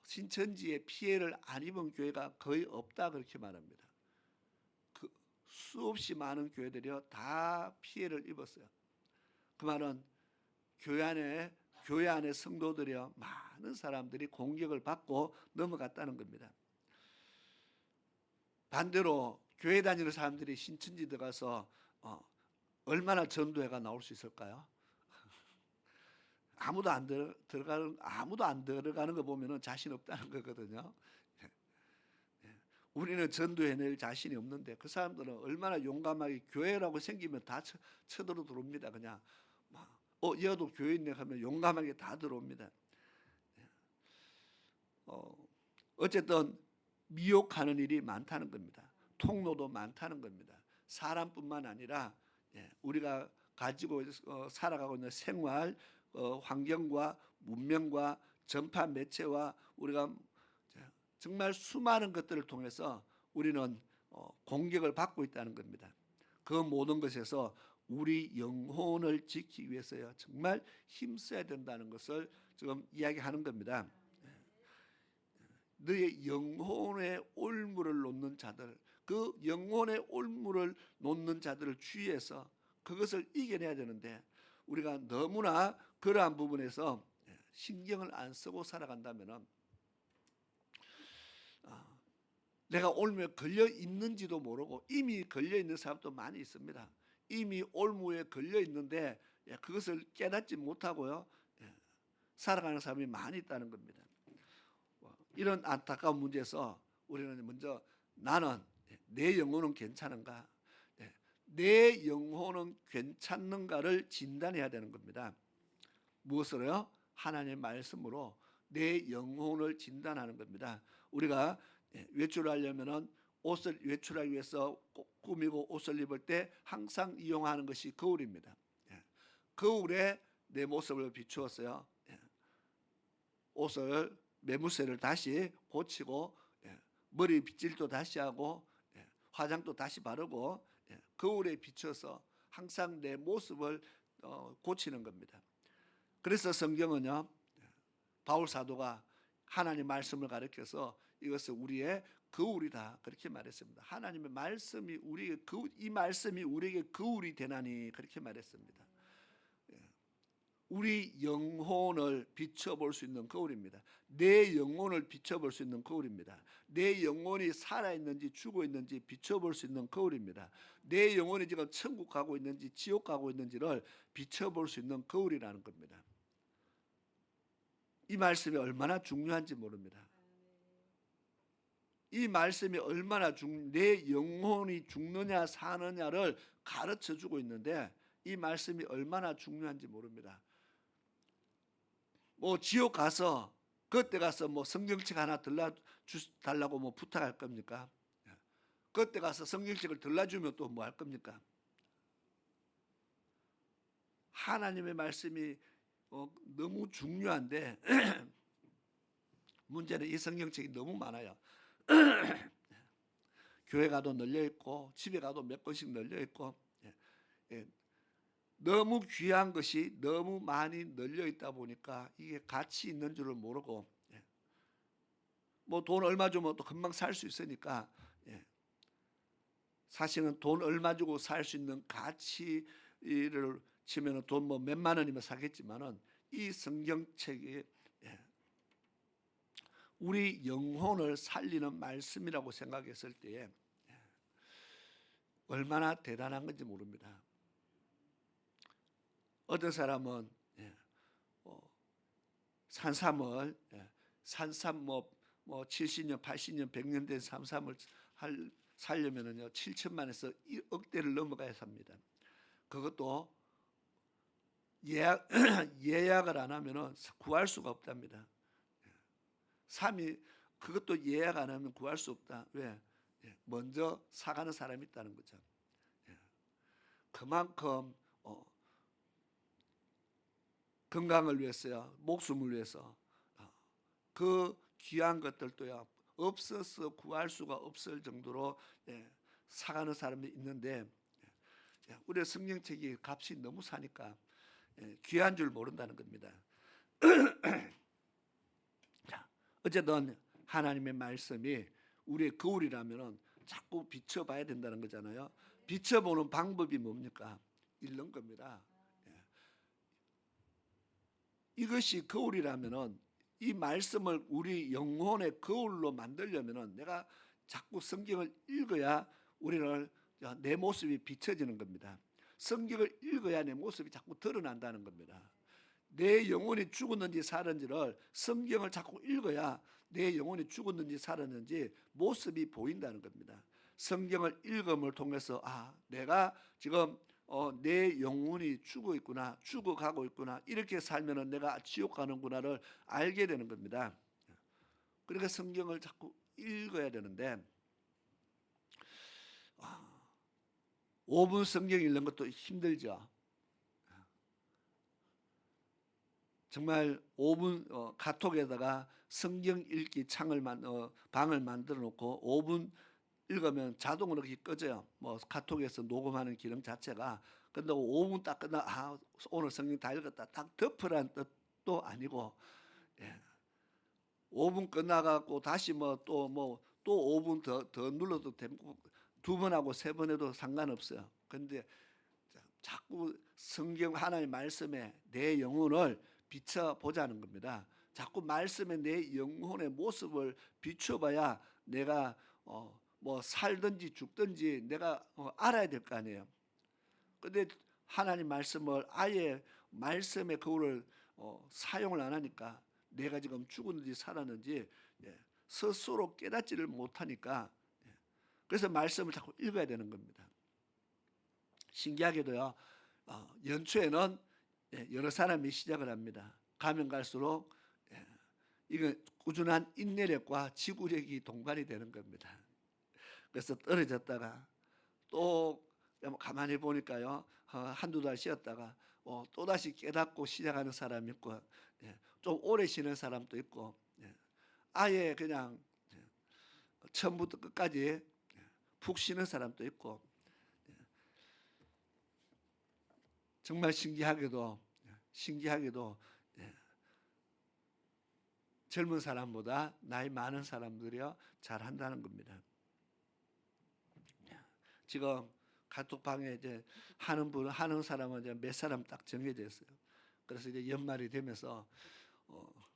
S1: 신천지에 피해를 안 입은 교회가 거의 없다 그렇게 말합니다. 수없이 많은 교회들이요 다 피해를 입었어요. 그 말은 교회 안에 성도들이요 많은 사람들이 공격을 받고 넘어갔다는 겁니다. 반대로 교회 다니는 사람들이 신천지 들어가서 얼마나 전도회가 나올 수 있을까요? 아무도 안 들어가는 거 보면은 자신 없다는 거거든요. 우리는 전도해 낼 자신이 없는데 그 사람들은 얼마나 용감하게 교회라고 생기면 다 쳐들어 들어옵니다. 그냥 얘도 교회 있네 하면 용감하게 다 들어옵니다. 어쨌든 미혹하는 일이 많다는 겁니다. 통로도 많다는 겁니다. 사람뿐만 아니라 우리가 가지고 살아가고 있는 생활 환경과 문명과 전파 매체와 우리가 정말 수많은 것들을 통해서 우리는 공격을 받고 있다는 겁니다. 그 모든 것에서 우리 영혼을 지키기 위해서요 정말 힘써야 된다는 것을 지금 이야기하는 겁니다. 너의 영혼의 올무를 놓는 자들, 그 영혼의 올무를 놓는 자들을 주의해서 그것을 이겨내야 되는데 우리가 너무나 그러한 부분에서 신경을 안 쓰고 살아간다면은 내가 올무에 걸려 있는지도 모르고 이미 걸려 있는 사람도 많이 있습니다. 이미 올무에 걸려 있는데 그것을 깨닫지 못하고요 살아가는 사람이 많이 있다는 겁니다. 이런 안타까운 문제에서 우리는 먼저 나는 내 영혼은 괜찮은가? 내 영혼은 괜찮는가를 진단해야 되는 겁니다. 무엇으로요? 하나님의 말씀으로 내 영혼을 진단하는 겁니다. 우리가 외출하려면은 옷을 외출하기 위해서 꾸미고 옷을 입을 때 항상 이용하는 것이 거울입니다. 거울에 내 모습을 비추었어요. 옷을 매무새를 다시 고치고 머리 빗질도 다시 하고 화장도 다시 바르고 거울에 비춰서 항상 내 모습을 고치는 겁니다. 그래서 성경은요 바울 사도가 하나님 말씀을 가르쳐서 이것은 우리의 거울이다 그렇게 말했습니다. 하나님의 말씀이 우리에게 이 말씀이 우리에게 거울이 되나니 그렇게 말했습니다. 우리 영혼을 비춰볼 수 있는 거울입니다. 내 영혼을 비춰볼 수 있는 거울입니다. 내 영혼이 살아있는지 죽어있는지 비춰볼 수 있는 거울입니다. 내 영혼이 지금 천국 가고 있는지 지옥 가고 있는지를 비춰볼 수 있는 거울이라는 겁니다. 이 말씀이 얼마나 중요한지 모릅니다. 이 말씀이 얼마나 내 영혼이 죽느냐 사느냐를 가르쳐 주고 있는데 이 말씀이 얼마나 중요한지 모릅니다. 뭐 지옥 가서 그때 가서 뭐 성경책 하나 달라고 뭐 부탁할 겁니까? 그때 가서 성경책을 들려주면 또 뭐 할 겁니까? 하나님의 말씀이 너무 중요한데 문제는 이 성경책이 너무 많아요. 교회 가도 널려 있고 집에 가도 몇 권씩 널려 있고 너무 귀한 것이 너무 많이 널려 있다 보니까 이게 가치 있는 줄을 모르고 뭐 돈 얼마 주면 또 금방 살 수 있으니까 사실은 돈 얼마 주고 살 수 있는 가치를 치면은 돈 뭐 몇만 원이면 사겠지만은 이 성경책이 우리 영혼을 살리는 말씀이라고 생각했을 때에 얼마나 대단한 건지 모릅니다. 어떤 사람은 산삼을 뭐 70년, 80년, 100년 된 산삼을 살려면은요 7천만에서 1억대를 넘어가야 삽니다. 그것도 예약을 안 하면은 구할 수가 없답니다. 그것도 예약 안 하면 구할 수 없다. 왜? 먼저 사가는 사람이 있다는 거죠. 그만큼 건강을 위해서요, 목숨을 위해서 그 귀한 것들도요 없어서 구할 수가 없을 정도로 사가는 사람이 있는데 우리 성경책이 값이 너무 사니까 귀한 줄 모른다는 겁니다. 어쨌든 하나님의 말씀이 우리의 거울이라면 자꾸 비춰봐야 된다는 거잖아요. 비춰보는 방법이 뭡니까? 읽는 겁니다. 이것이 거울이라면 이 말씀을 우리 영혼의 거울로 만들려면 내가 자꾸 성경을 읽어야 내 모습이 비춰지는 겁니다. 성경을 읽어야 내 모습이 자꾸 드러난다는 겁니다. 내 영혼이 죽었는지 살았는지를 성경을 자꾸 읽어야 내 영혼이 죽었는지 살았는지 모습이 보인다는 겁니다. 성경을 읽음을 통해서 내가 지금 내 영혼이 죽어 있구나, 죽어가고 있구나, 이렇게 살면은 내가 지옥 가는구나를 알게 되는 겁니다. 그러니까 성경을 자꾸 읽어야 되는데 5분 성경 읽는 것도 힘들죠. 정말 5분 카톡에다가 성경 읽기 방을 만들어 놓고 5분 읽으면 자동으로 이렇게 꺼져요. 뭐 카톡에서 녹음하는 기능 자체가. 근데 5분 딱 끝나 오늘 성경 다 읽었다 딱 덮으라는 뜻도 아니고 5분 끝나갖고 다시 또 5분 더 눌러도 되고 2번 하고 3번 해도 상관없어요. 근데 자꾸 성경 하나님의 말씀에 내 영혼을 비춰보자는 겁니다. 자꾸 말씀에 내 영혼의 모습을 비춰봐야 내가 뭐 살든지 죽든지 내가 알아야 될 거 아니에요. 근데 하나님 말씀을 아예 말씀의 거울을 사용을 안 하니까 내가 지금 죽었는지 살았는지 스스로 깨닫지를 못하니까 그래서 말씀을 자꾸 읽어야 되는 겁니다. 신기하게도요 연초에는 여러 사람이 시작을 합니다. 가면 갈수록 이건 꾸준한 인내력과 지구력이 동반이 되는 겁니다. 그래서 떨어졌다가 또 가만히 보니까요 한두 달 쉬었다가 또다시 깨닫고 시작하는 사람이 있고 좀 오래 쉬는 사람도 있고 아예 그냥 처음부터 끝까지 푹 쉬는 사람도 있고 정말 신기하게도 젊은 사람보다 나이 많은 사람들이요 잘한다는 겁니다. 지금 카톡방에 이제 하는 사람은 이제 몇 사람 딱 정해져 있어요. 그래서 이제 연말이 되면서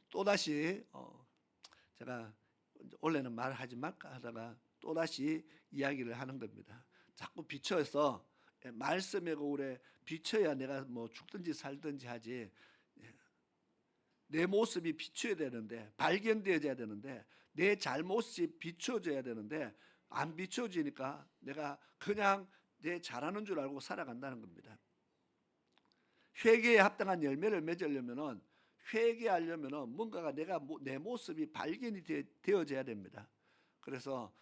S1: 또 다시 제가 원래는 말하지 말까 하다가 또 다시 이야기를 하는 겁니다. 자꾸 비춰서 말씀의 거울에 비춰야 내가 뭐 죽든지 살든지 하지. 내 모습이 비춰야 되는데, 발견되어져야 되는데, 내 잘못이 비춰져야 되는데 안 비춰지니까 내가 그냥 내 잘하는 줄 알고 살아간다는 겁니다. 회개에 합당한 열매를 맺으려면은, 회개하려면은 뭔가가 내 모습이 발견이 되어져야 됩니다. 그래서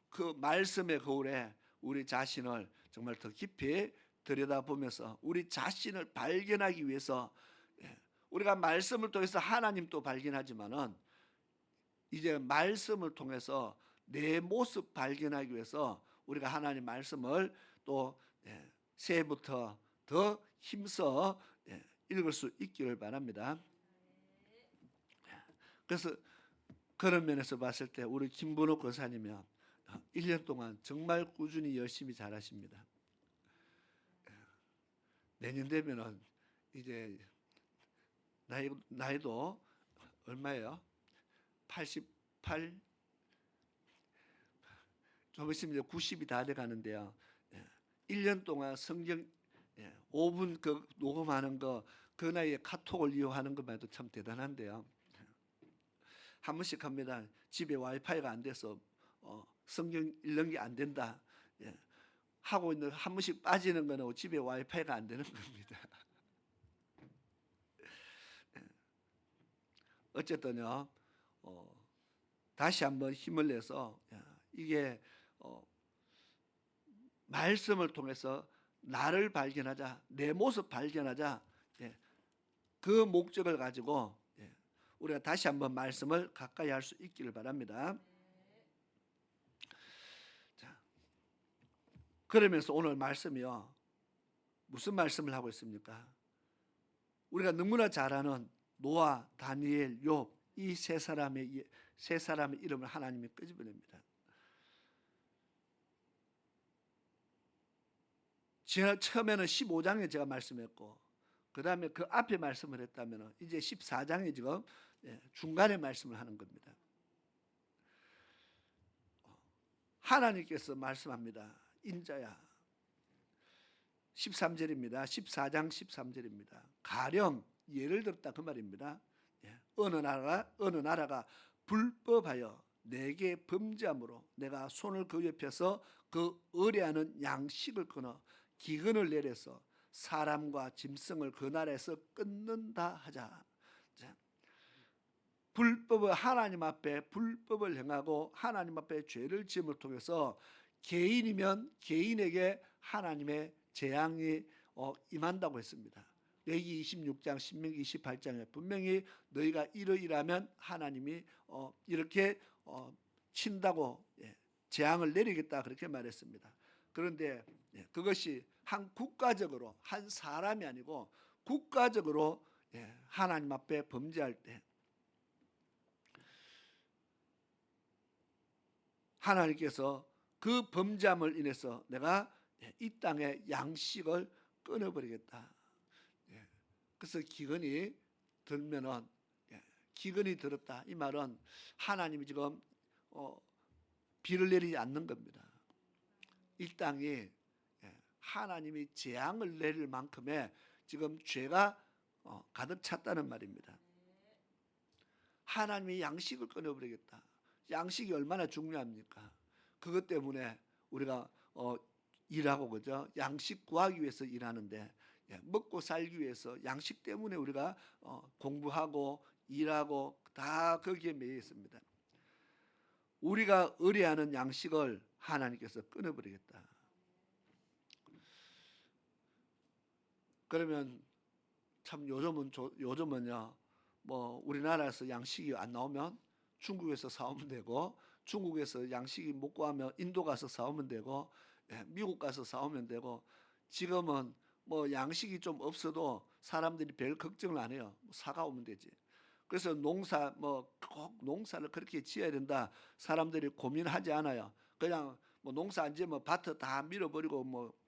S1: 그 말씀의 거울에 우리 자신을 정말 더 깊이 들여다보면서 우리 자신을 발견하기 위해서, 우리가 말씀을 통해서 하나님도 발견하지만은 이제 말씀을 통해서 내 모습 발견하기 위해서 우리가 하나님 말씀을 또 새해부터 더 힘써 읽을 수 있기를 바랍니다. 그래서 그런 면에서 봤을 때 우리 김분옥 권사님이 1년 동안 정말 꾸준히 열심히 잘하십니다. 내년 되면은 이제 나이도 얼마예요? 88, 좀 있으면 이제 90이 다 돼 가는데요. 1년 동안 성경 5분 그 녹음하는 거, 그 나이에 카톡을 이용하는 것만 해도 참 대단한데요. 한 번씩 합니다. 집에 와이파이가 안 돼서 성경 읽는 게 안 된다. 하고 있는 한 번씩 빠지는 거는 집에 와이파이가 안 되는 겁니다. 어쨌든요, 다시 한번 힘을 내서 이게 말씀을 통해서 나를 발견하자, 내 모습 발견하자, 그 목적을 가지고 우리가 다시 한번 말씀을 가까이 할 수 있기를 바랍니다. 자, 그러면서 오늘 말씀이요, 무슨 말씀을 하고 있습니까? 우리가 너무나 잘 아는 노아, 다니엘, 욥, 이 세 사람의 이름을 하나님이 끄집어냅니다. 제가 처음에는 15장에 제가 말씀했고, 그 다음에 그 앞에 말씀을 했다면 이제 14장에 지금 중간에 말씀을 하는 겁니다. 하나님께서 말씀합니다. 인자야. 13절입니다. 14장 13절입니다. 가령 예를 들었다 그 말입니다. 어느 나라가 불법하여 내게 범죄함으로 내가 손을 그 옆에서 그 의뢰하는 양식을 끊어 기근을 내려서 사람과 짐승을 그 나라에서 끊는다 하자. 불법을, 하나님 앞에 불법을 행하고 하나님 앞에 죄를 지음을 통해서 개인이면 개인에게 하나님의 재앙이 임한다고 했습니다. 레위기 26장, 신명기 28장에 분명히 너희가 이러이러하면 하나님이 이렇게 친다고 재앙을 내리겠다 그렇게 말했습니다. 그런데 그것이 한 국가적으로, 한 사람이 아니고 국가적으로 하나님 앞에 범죄할 때 하나님께서 그 범죄함을 인해서 내가 이 땅의 양식을 끊어버리겠다. 그래서 기근이 들면은, 기근이 들었다 이 말은 하나님이 지금 비를 내리지 않는 겁니다. 이 땅이 하나님이 재앙을 내릴 만큼의 지금 죄가 가득 찼다는 말입니다. 하나님이 양식을 끊어버리겠다. 양식이 얼마나 중요합니까? 그것 때문에 우리가 일하고, 그죠? 양식 구하기 위해서 일하는데, 먹고 살기 위해서 양식 때문에 우리가 공부하고 일하고 다 거기에 매여 있습니다. 우리가 의뢰하는 양식을 하나님께서 끊어버리겠다. 그러면 참 요즘은요, 뭐 우리나라에서 양식이 안 나오면 중국에서 사오면 되고, 중국에서 양식이 못 구하면 인도 가서 사오면 되고, 미국 가서 사오면 되고, 지금은 뭐 양식이 좀 없어도 사람들이 별 걱정을 안 해요. 사가오면 되지. 그래서 농사 꼭 농사를 그렇게 지어야 된다 사람들이 고민하지 않아요. 그냥 뭐 농사 안 지으면 밭을 다 밀어버리고 뭐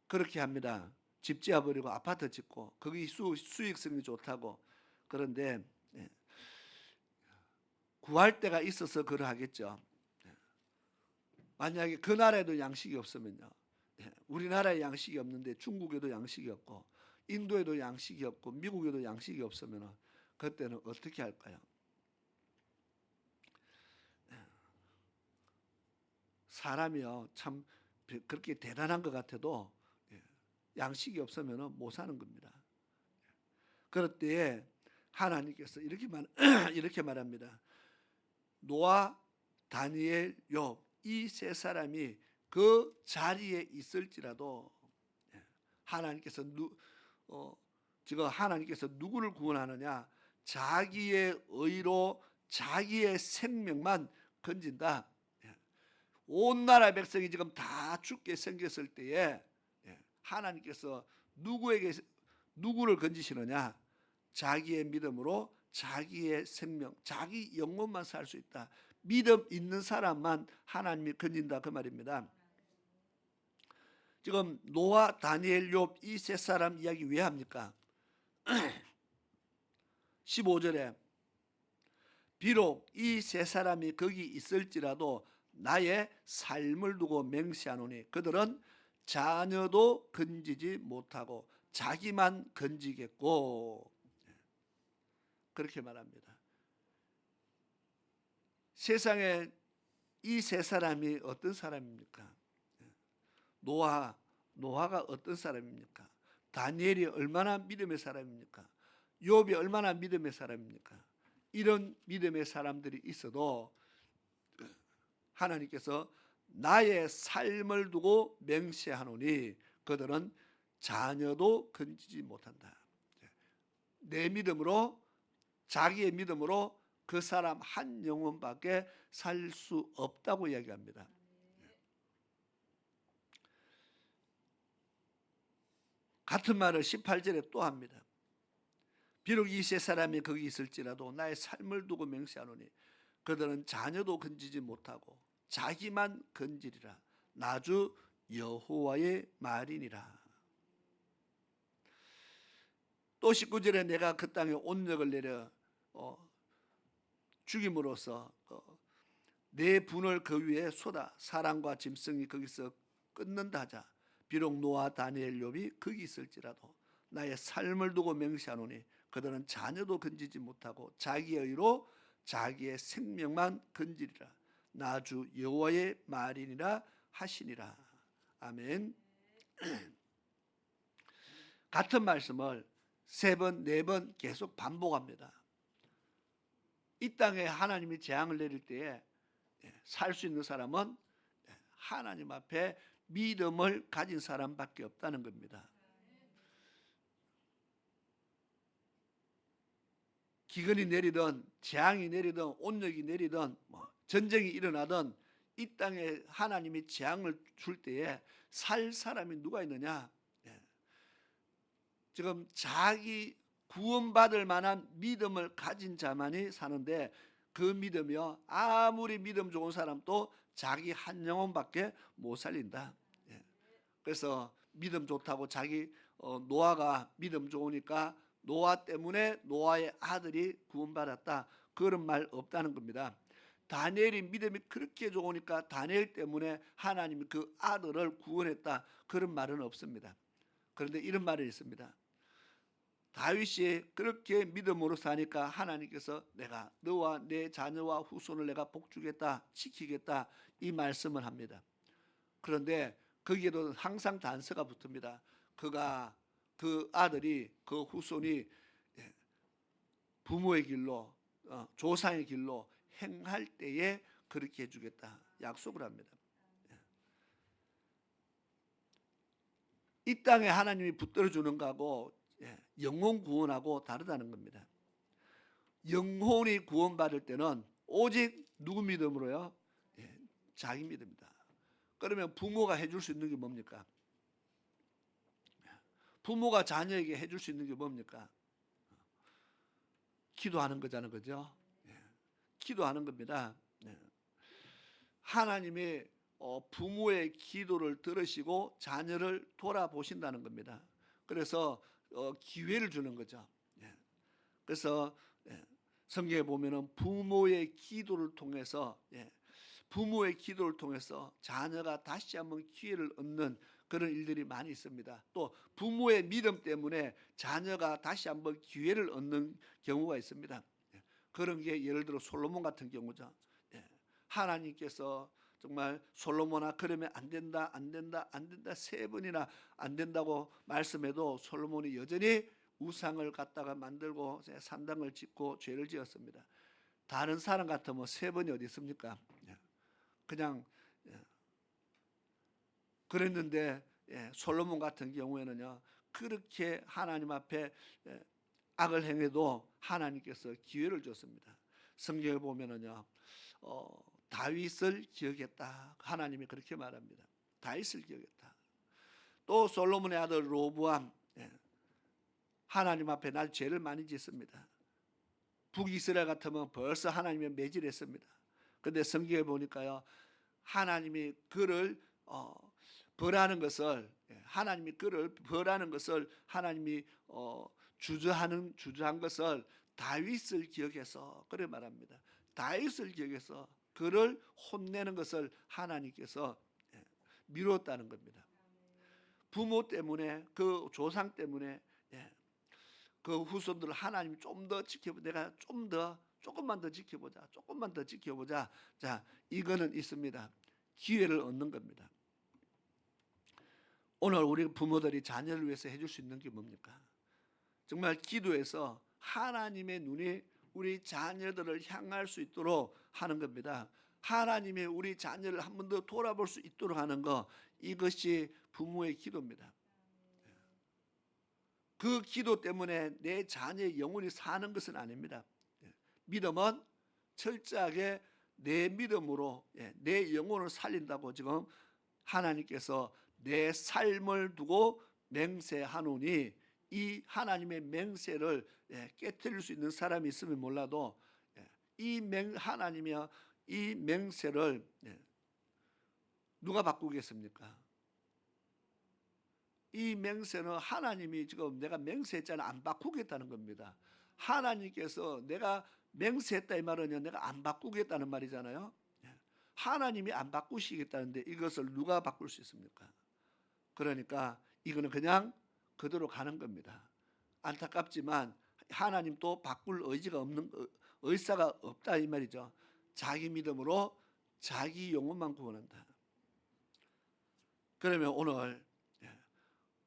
S1: 그렇게 합니다. 집 지어버리고 아파트 짓고 거기 수익성이 좋다고. 그런데 구할 데가 있어서 그러하겠죠. 만약에 그 나라에도 양식이 없으면요, 우리나라에 양식이 없는데 중국에도 양식이 없고 인도에도 양식이 없고 미국에도 양식이 없으면 그때는 어떻게 할까요? 사람이요 참 그렇게 대단한 것 같아도 양식이 없으면 못 사는 겁니다. 그럴 때에 하나님께서 이렇게 말합니다. 노아, 다니엘, 욥 이 세 사람이 그 자리에 있을지라도 하나님께서 지금 하나님께서 누구를 구원하느냐? 자기의 의로 자기의 생명만 건진다. 온 나라 백성이 지금 다 죽게 생겼을 때에 하나님께서 누구를 건지시느냐? 자기의 믿음으로 자기의 생명, 자기 영혼만 살 수 있다. 믿음 있는 사람만 하나님이 건진다 그 말입니다. 지금 노아, 다니엘, 욥 이 세 사람 이야기 왜 합니까? 15절에 비록 이 세 사람이 거기 있을지라도 나의 삶을 두고 맹세하노니 그들은 자녀도 건지지 못하고 자기만 건지겠고 그렇게 말합니다. 세상에 이 세 사람이 어떤 사람입니까? 노아가 어떤 사람입니까? 다니엘이 얼마나 믿음의 사람입니까? 욥이 얼마나 믿음의 사람입니까? 이런 믿음의 사람들이 있어도 하나님께서 나의 삶을 두고 맹세하노니 그들은 자녀도 건지지 못한다. 내 믿음으로 자기의 믿음으로 그 사람 한 영혼밖에 살 수 없다고 이야기합니다. 같은 말을 18절에 또 합니다. 비록 이 세 사람이 거기 있을지라도 나의 삶을 두고 맹세하노니 그들은 자녀도 건지지 못하고 자기만 건지리라. 나주 여호와의 말이니라. 또 19절에 내가 그 땅에 온역을 내려 죽임으로써 내 분을 그 위에 쏟아 사람과 짐승이 거기서 끊는다 하자. 비록 노아, 다니엘, 욥이 거기 있을지라도 나의 삶을 두고 맹세하노니 그들은 자녀도 건지지 못하고 자기의 의로 자기의 생명만 건지리라. 나주 여호와의 말이니라 하시니라. 아멘. 같은 말씀을 3번, 4번 계속 반복합니다. 이 땅에 하나님이 재앙을 내릴 때에 살 수 있는 사람은 하나님 앞에 믿음을 가진 사람밖에 없다는 겁니다. 기근이 내리든 재앙이 내리든 온역이 내리든 전쟁이 일어나든 이 땅에 하나님이 재앙을 줄 때에 살 사람이 누가 있느냐? 지금 자기 구원받을 만한 믿음을 가진 자만이 사는데 그 믿음이요 아무리 믿음 좋은 사람도 자기 한 영혼밖에 못 살린다. 그래서 믿음 좋다고 자기 노아가 믿음 좋으니까 노아 때문에 노아의 아들이 구원받았다 그런 말 없다는 겁니다. 다니엘이 믿음이 그렇게 좋으니까 다니엘 때문에 하나님이 그 아들을 구원했다 그런 말은 없습니다. 그런데 이런 말이 있습니다. 다윗이 그렇게 믿음으로 사니까 하나님께서 내가 너와 내 자녀와 후손을 내가 복주겠다 지키겠다 이 말씀을 합니다. 그런데 거기에도 항상 단서가 붙습니다. 그 아들이 그 후손이 부모의 길로 조상의 길로 행할 때에 그렇게 해주겠다 약속을 합니다. 이 땅에 하나님이 붙들어 주는 거하고 영혼 구원하고 다르다는 겁니다. 영혼이 구원받을 때는 오직 누구 믿음으로요? 자기 믿음이다. 그러면 부모가 해줄 수 있는 게 뭡니까? 부모가 자녀에게 해줄 수 있는 게 뭡니까? 기도하는 거잖아요, 그죠? 기도하는 겁니다. 하나님이 부모의 기도를 들으시고 자녀를 돌아보신다는 겁니다. 그래서 기회를 주는 거죠. 그래서 성경에 보면은 부모의 기도를 통해서 자녀가 다시 한번 기회를 얻는 그런 일들이 많이 있습니다. 또 부모의 믿음 때문에 자녀가 다시 한번 기회를 얻는 경우가 있습니다. 그런 게 예를 들어 솔로몬 같은 경우죠. 하나님께서 정말 솔로몬아 그러면 안 된다, 안 된다, 안 된다 3번이나 안 된다고 말씀해도 솔로몬이 여전히 우상을 갖다가 만들고 산당을 짓고 죄를 지었습니다. 다른 사람 같으면 3번이 어디 있습니까? 그냥 그랬는데 솔로몬 같은 경우에는요 그렇게 하나님 앞에 악을 행해도 하나님께서 기회를 줬습니다. 성경에 보면은요 다윗을 기억했다. 하나님이 그렇게 말합니다. 다윗을 기억했다. 또 솔로몬의 아들 로보암 하나님 앞에 날 죄를 많이 짓습니다. 북이스라엘 같으면 벌써 하나님의 매질했습니다. 그런데 성경에 보니까요 하나님이 그를 벌하는 것을 하나님이 그를 벌하는 것을 하나님이 주저한 것을 다윗을 기억해서 그래 말합니다. 다윗을 기억해서 그를 혼내는 것을 하나님께서 미뤘다는 겁니다. 부모 때문에 그 조상 때문에 그 후손들을 하나님 좀 더 지켜보자. 내가 조금만 더 지켜보자. 조금만 더 지켜보자. 자, 이거는 있습니다. 기회를 얻는 겁니다. 오늘 우리 부모들이 자녀를 위해서 해줄 수 있는 게 뭡니까? 정말 기도해서 하나님의 눈이 우리 자녀들을 향할 수 있도록 하는 겁니다. 하나님의 우리 자녀를 한 번 더 돌아볼 수 있도록 하는 거, 이것이 부모의 기도입니다. 그 기도 때문에 내 자녀의 영혼이 사는 것은 아닙니다. 믿음은 철저하게 내 믿음으로 내 영혼을 살린다고 지금 하나님께서 내 삶을 두고 맹세하노니, 이 하나님의 맹세를 깨뜨릴 수 있는 사람이 있으면 몰라도 하나님이 이 맹세를 누가 바꾸겠습니까? 이 맹세는 하나님이 지금 내가 맹세했잖아 안 바꾸겠다는 겁니다. 하나님께서 내가 맹세했다 이 말은 내가 안 바꾸겠다는 말이잖아요. 하나님이 안 바꾸시겠다는데 이것을 누가 바꿀 수 있습니까? 그러니까 이거는 그냥 그대로 가는 겁니다. 안타깝지만 하나님도 바꿀 의사가 없다 이 말이죠. 자기 믿음으로 자기 영혼만 구원한다. 그러면 오늘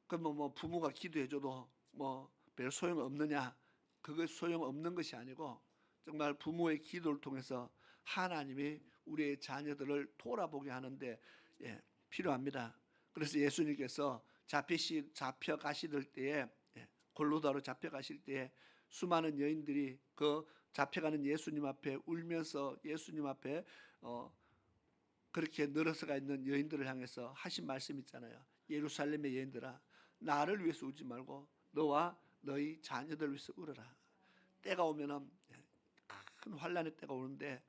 S1: 그러면 뭐 부모가 기도해줘도 뭐 별 소용 없느냐? 그것 소용 없는 것이 아니고 정말 부모의 기도를 통해서 하나님이 우리의 자녀들을 돌아보게 하는데 필요합니다. 그래서 예수님께서 잡혀가실 때에 골로다로 잡혀가실 때에 수많은 여인들이 그 잡혀가는 예수님 앞에 울면서 예수님 앞에 그렇게 늘어서가 있는 여인들을 향해서 하신 말씀 있잖아요. 예루살렘의 여인들아, 나를 위해서 울지 말고 너와 너희 자녀들 위해서 울어라. 때가 오면은 큰 환난의 때가 오는데,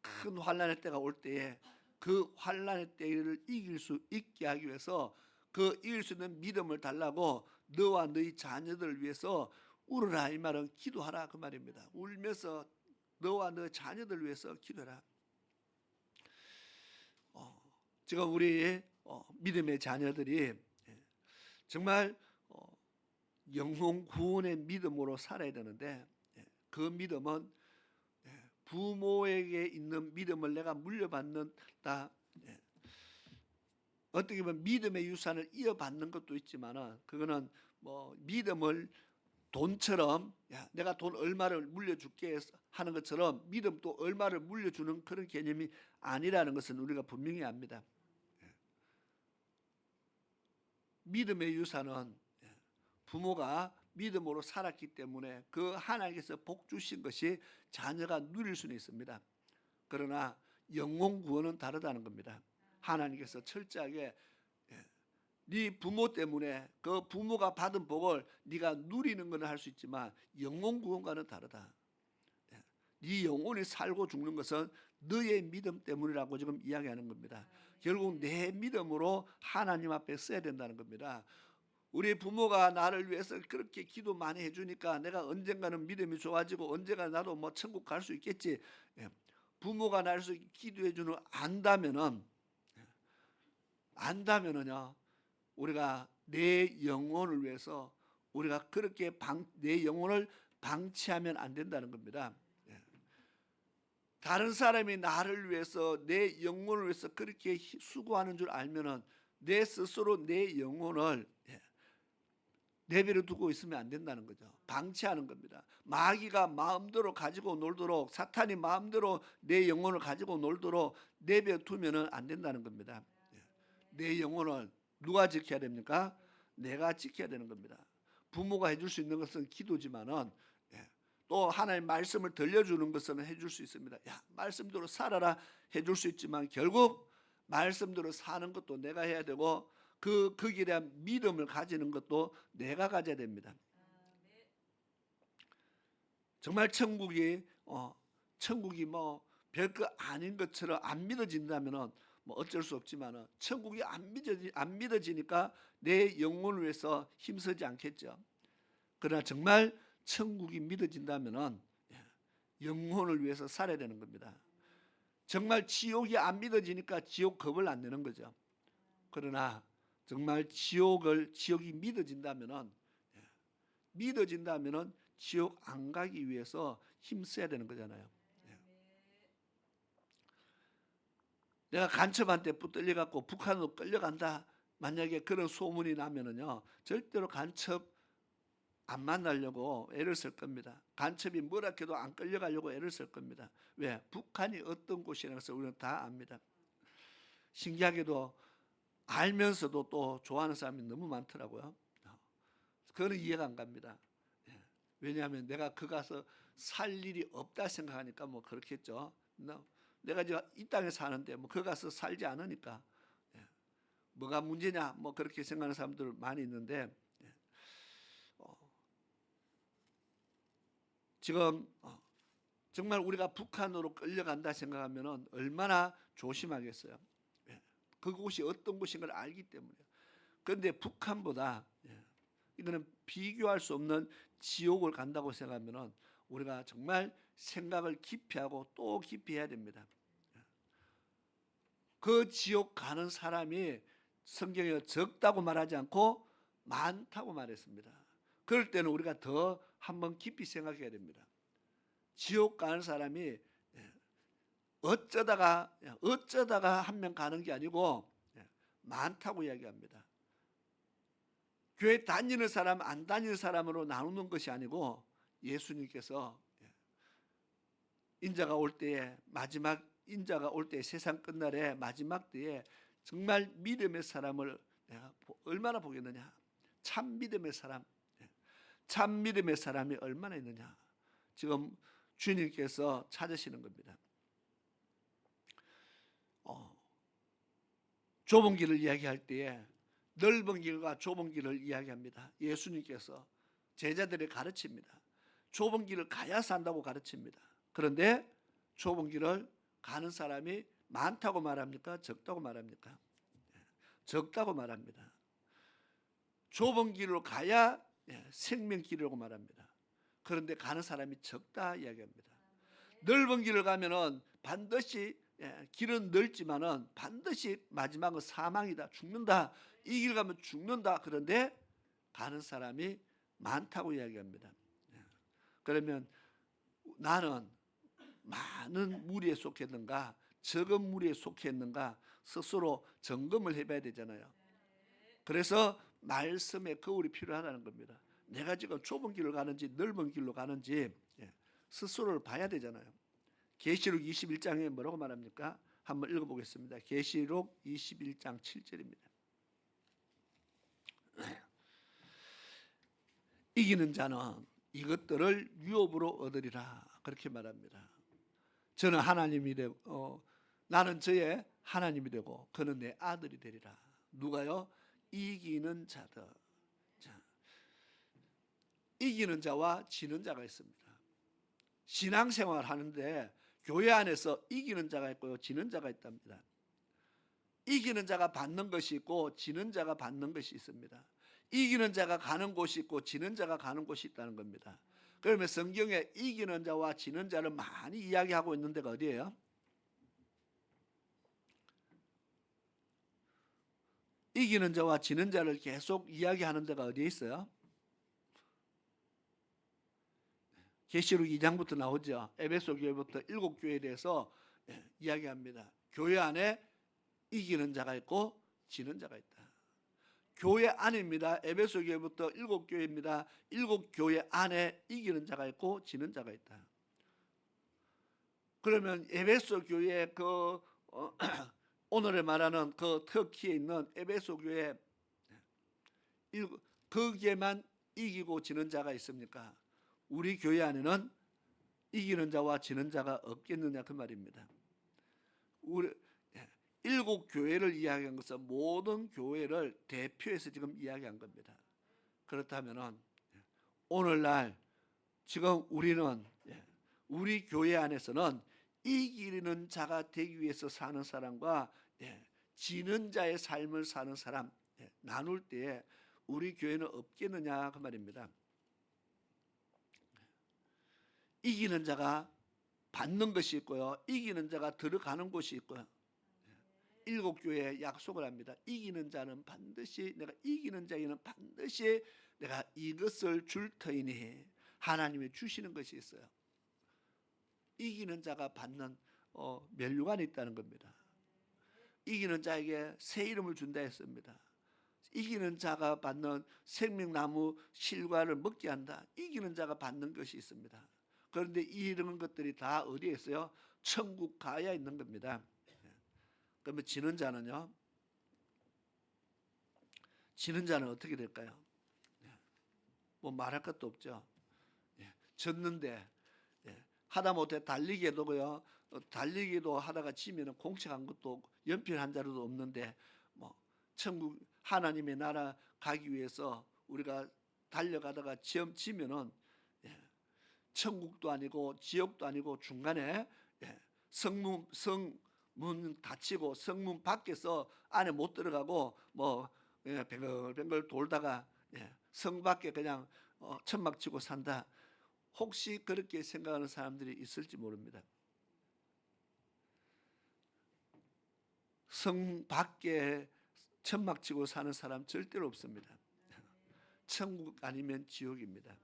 S1: 큰 환난의 때가 올 때에 그 환난의 때를 이길 수 있게 하기 위해서 그 이길 수 있는 믿음을 달라고 너와 너희 자녀들을 위해서 울어라. 이 말은 기도하라 그 말입니다. 울면서 너와 너 자녀들을 위해서 기도해라. 지금 우리 믿음의 자녀들이 정말 영혼 구원의 믿음으로 살아야 되는데, 그 믿음은 부모에게 있는 믿음을 내가 물려받는다. 어떻게 보면 믿음의 유산을 이어받는 것도 있지만은 그거는 뭐 믿음을 돈처럼 내가 돈 얼마를 물려줄게 하는 것처럼 믿음도 얼마를 물려주는 그런 개념이 아니라는 것은 우리가 분명히 압니다. 믿음의 유산은 부모가 믿음으로 살았기 때문에 그 하나님께서 복 주신 것이 자녀가 누릴 수는 있습니다. 그러나 영혼 구원은 다르다는 겁니다. 하나님께서 철저하게 네 부모 때문에 그 부모가 받은 복을 네가 누리는 건 할 수 있지만 영혼 구원과는 다르다. 네 영혼이 살고 죽는 것은 너의 믿음 때문이라고 지금 이야기하는 겁니다. 결국 내 믿음으로 하나님 앞에 써야 된다는 겁니다. 우리 부모가 나를 위해서 그렇게 기도 많이 해주니까 내가 언젠가는 믿음이 좋아지고 언젠가 나도 뭐 천국 갈 수 있겠지. 부모가 나를 위해서 기도해 주는 안다면은요 우리가 내 영혼을 위해서 우리가 그렇게 내 영혼을 방치하면 안 된다는 겁니다. 다른 사람이 나를 위해서 내 영혼을 위해서 그렇게 수고하는 줄 알면은 내 스스로 내 영혼을 내버려 두고 있으면 안 된다는 거죠. 방치하는 겁니다. 마귀가 마음대로 가지고 놀도록, 사탄이 마음대로 내 영혼을 가지고 놀도록 내버려 두면은 안 된다는 겁니다. 내 영혼을 누가 지켜야 됩니까? 내가 지켜야 되는 겁니다. 부모가 해줄 수 있는 것은 기도지만은 또 하나님의 말씀을 들려주는 것은 해줄 수 있습니다. 야, 말씀대로 살아라 해줄 수 있지만 결국 말씀대로 사는 것도 내가 해야 되고 그 길에 대한 믿음을 가지는 것도 내가 가져야 됩니다. 정말 천국이 뭐 별거 아닌 것처럼 안 믿어진다면은 뭐 어쩔 수 없지만은 천국이 안 믿어지니까 내 영혼을 위해서 힘쓰지 않겠죠. 그러나 정말 천국이 믿어진다면은 영혼을 위해서 살아야 되는 겁니다. 정말 지옥이 안 믿어지니까 지옥 겁을 안 내는 거죠. 그러나 정말 지옥이 믿어진다면은 지옥 안 가기 위해서 힘써야 되는 거잖아요. 내가 간첩한테 붙들려 갖고 북한으로 끌려간다. 만약에 그런 소문이 나면은요, 절대로 간첩 안 만나려고 애를 쓸 겁니다. 간첩이 뭐라 해도 안 끌려가려고 애를 쓸 겁니다. 왜? 북한이 어떤 곳이라는 것을 우리는 다 압니다. 신기하게도 알면서도 또 좋아하는 사람이 너무 많더라고요. 그거는 이해가 안 갑니다. 왜냐하면 내가 그 가서 살 일이 없다 생각하니까 뭐 그렇겠죠. 내가 지금 이 땅에 사는데 뭐 그 가서 살지 않으니까 뭐가 문제냐 뭐 그렇게 생각하는 사람들 많이 있는데 지금 정말 우리가 북한으로 끌려간다 생각하면 얼마나 조심하겠어요. 그곳이 어떤 곳인 걸 알기 때문에. 그런데 북한보다 이거는 비교할 수 없는 지옥을 간다고 생각하면 우리가 정말 생각을 깊이 하고 또 깊이 해야 됩니다. 그 지옥 가는 사람이 성경에 적다고 말하지 않고 많다고 말했습니다. 그럴 때는 우리가 더 한번 깊이 생각해야 됩니다. 지옥 가는 사람이 어쩌다가 한 명 가는 게 아니고 많다고 이야기합니다. 교회 다니는 사람 안 다니는 사람으로 나누는 것이 아니고 예수님께서 인자가 올 때에 세상 끝날에 마지막 때에 정말 믿음의 사람을 내가 얼마나 보겠느냐. 참 믿음의 사람이 얼마나 있느냐. 지금 주님께서 찾으시는 겁니다. 좁은 길을 이야기할 때에 넓은 길과 좁은 길을 이야기합니다. 예수님께서 제자들을 가르칩니다. 좁은 길을 가야 산다고 가르칩니다. 그런데 좁은 길을 가는 사람이 많다고 말합니까? 적다고 말합니까? 적다고 말합니다. 좁은 길로 가야 생명길이라고 말합니다. 그런데 가는 사람이 적다 이야기합니다. 넓은 길을 가면은 반드시 길은 넓지만은 반드시 마지막은 사망이다, 죽는다. 이 길 가면 죽는다. 그런데 가는 사람이 많다고 이야기합니다. 그러면 나는 많은 무리에 속했는가, 적은 무리에 속했는가 스스로 점검을 해봐야 되잖아요. 그래서 말씀의 거울이 필요하다는 겁니다. 내가 지금 좁은 길을 가는지 넓은 길로 가는지 스스로를 봐야 되잖아요. 계시록 21장에 뭐라고 말합니까? 한번 읽어보겠습니다. 계시록 21장 7절입니다. 이기는 자는 이것들을 유업으로 얻으리라 그렇게 말합니다. 저는 하나님이 되고 나는 저의 하나님이 되고 그는 내 아들이 되리라. 누가요? 이기는 자들. 자, 이기는 자와 지는 자가 있습니다. 신앙생활 하는데 교회 안에서 이기는 자가 있고요, 지는 자가 있답니다. 이기는 자가 받는 것이 있고 지는 자가 받는 것이 있습니다. 이기는 자가 가는 곳이 있고 지는 자가 가는 곳이 있다는 겁니다. 그러면 성경에 이기는 자와 지는 자를 많이 이야기하고 있는 데가 어디예요? 이기는 자와 지는 자를 계속 이야기하는 데가 어디에 있어요? 계시록 2장부터 나오죠. 에베소 교회부터 7교회에 대해서 이야기합니다. 교회 안에 이기는 자가 있고 지는 자가 있다. 교회 안입니다. 에베소 교회부터 7교회입니다. 7교회 안에 이기는 자가 있고 지는 자가 있다. 그러면 에베소 교회 오늘에 말하는 그 터키에 있는 에베소 교회 거기에만 이기고 지는 자가 있습니까? 우리 교회 안에는 이기는 자와 지는 자가 없겠느냐 그 말입니다. 우리 7교회를 이야기한 것은 모든 교회를 대표해서 지금 이야기한 겁니다. 그렇다면은 오늘날 지금 우리는 우리 교회 안에서는 이기는 자가 되기 위해서 사는 사람과 지는 자의 삶을 사는 사람 나눌 때에 우리 교회는 없겠느냐 그 말입니다. 이기는 자가 받는 것이 있고요, 이기는 자가 들어가는 곳이 있고요. 7교회에 약속을 합니다. 이기는 자는 반드시, 내가 이기는 자에게는 반드시 내가 이것을 줄 터이니 하나님이 주시는 것이 있어요. 이기는 자가 받는 면류관이 있다는 겁니다. 이기는 자에게 새 이름을 준다 했습니다. 이기는 자가 받는 생명나무 실과를 먹게 한다. 이기는 자가 받는 것이 있습니다. 그런데 이런 것들이 다 어디에 있어요? 천국 가야 있는 겁니다. 그러면 지는 자는요? 지는 자는 어떻게 될까요? 뭐 말할 것도 없죠. 졌는데 하다못해 달리기에도요, 달리기도 하다가 지면은 공책한 것도 연필 한 자루도 없는데 뭐 천국 하나님의 나라 가기 위해서 우리가 달려가다가 지면은 천국도 아니고 지옥도 아니고 중간에 성문 닫히고 성문 밖에서 안에 못 들어가고 뭐 뱅글뱅글 돌다가 성 밖에 그냥 천막 치고 산다. 혹시 그렇게 생각하는 사람들이 있을지 모릅니다. 성 밖에 천막 치고 사는 사람 절대로 없습니다. 천국 아니면 지옥입니다.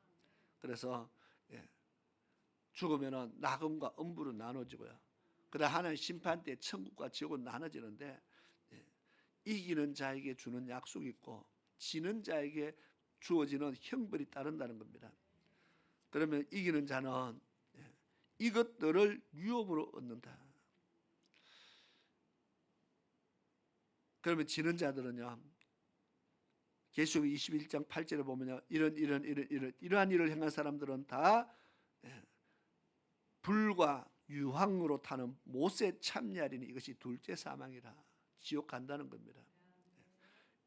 S1: 그래서 죽으면은 낙음과 음부로 나눠지고요. 그다음 하나님 심판 때 천국과 지옥은 나눠지는데 이기는 자에게 주는 약속이 있고 지는 자에게 주어지는 형벌이 따른다는 겁니다. 그러면 이기는 자는 이것들을 유업으로 얻는다. 그러면 지는 자들은요, 계시록 21장 8절에 보면요, 이러한 일을 행한 사람들은 다 불과 유황으로 타는 못에 참여하리니 이것이 둘째 사망이라. 지옥 간다는 겁니다.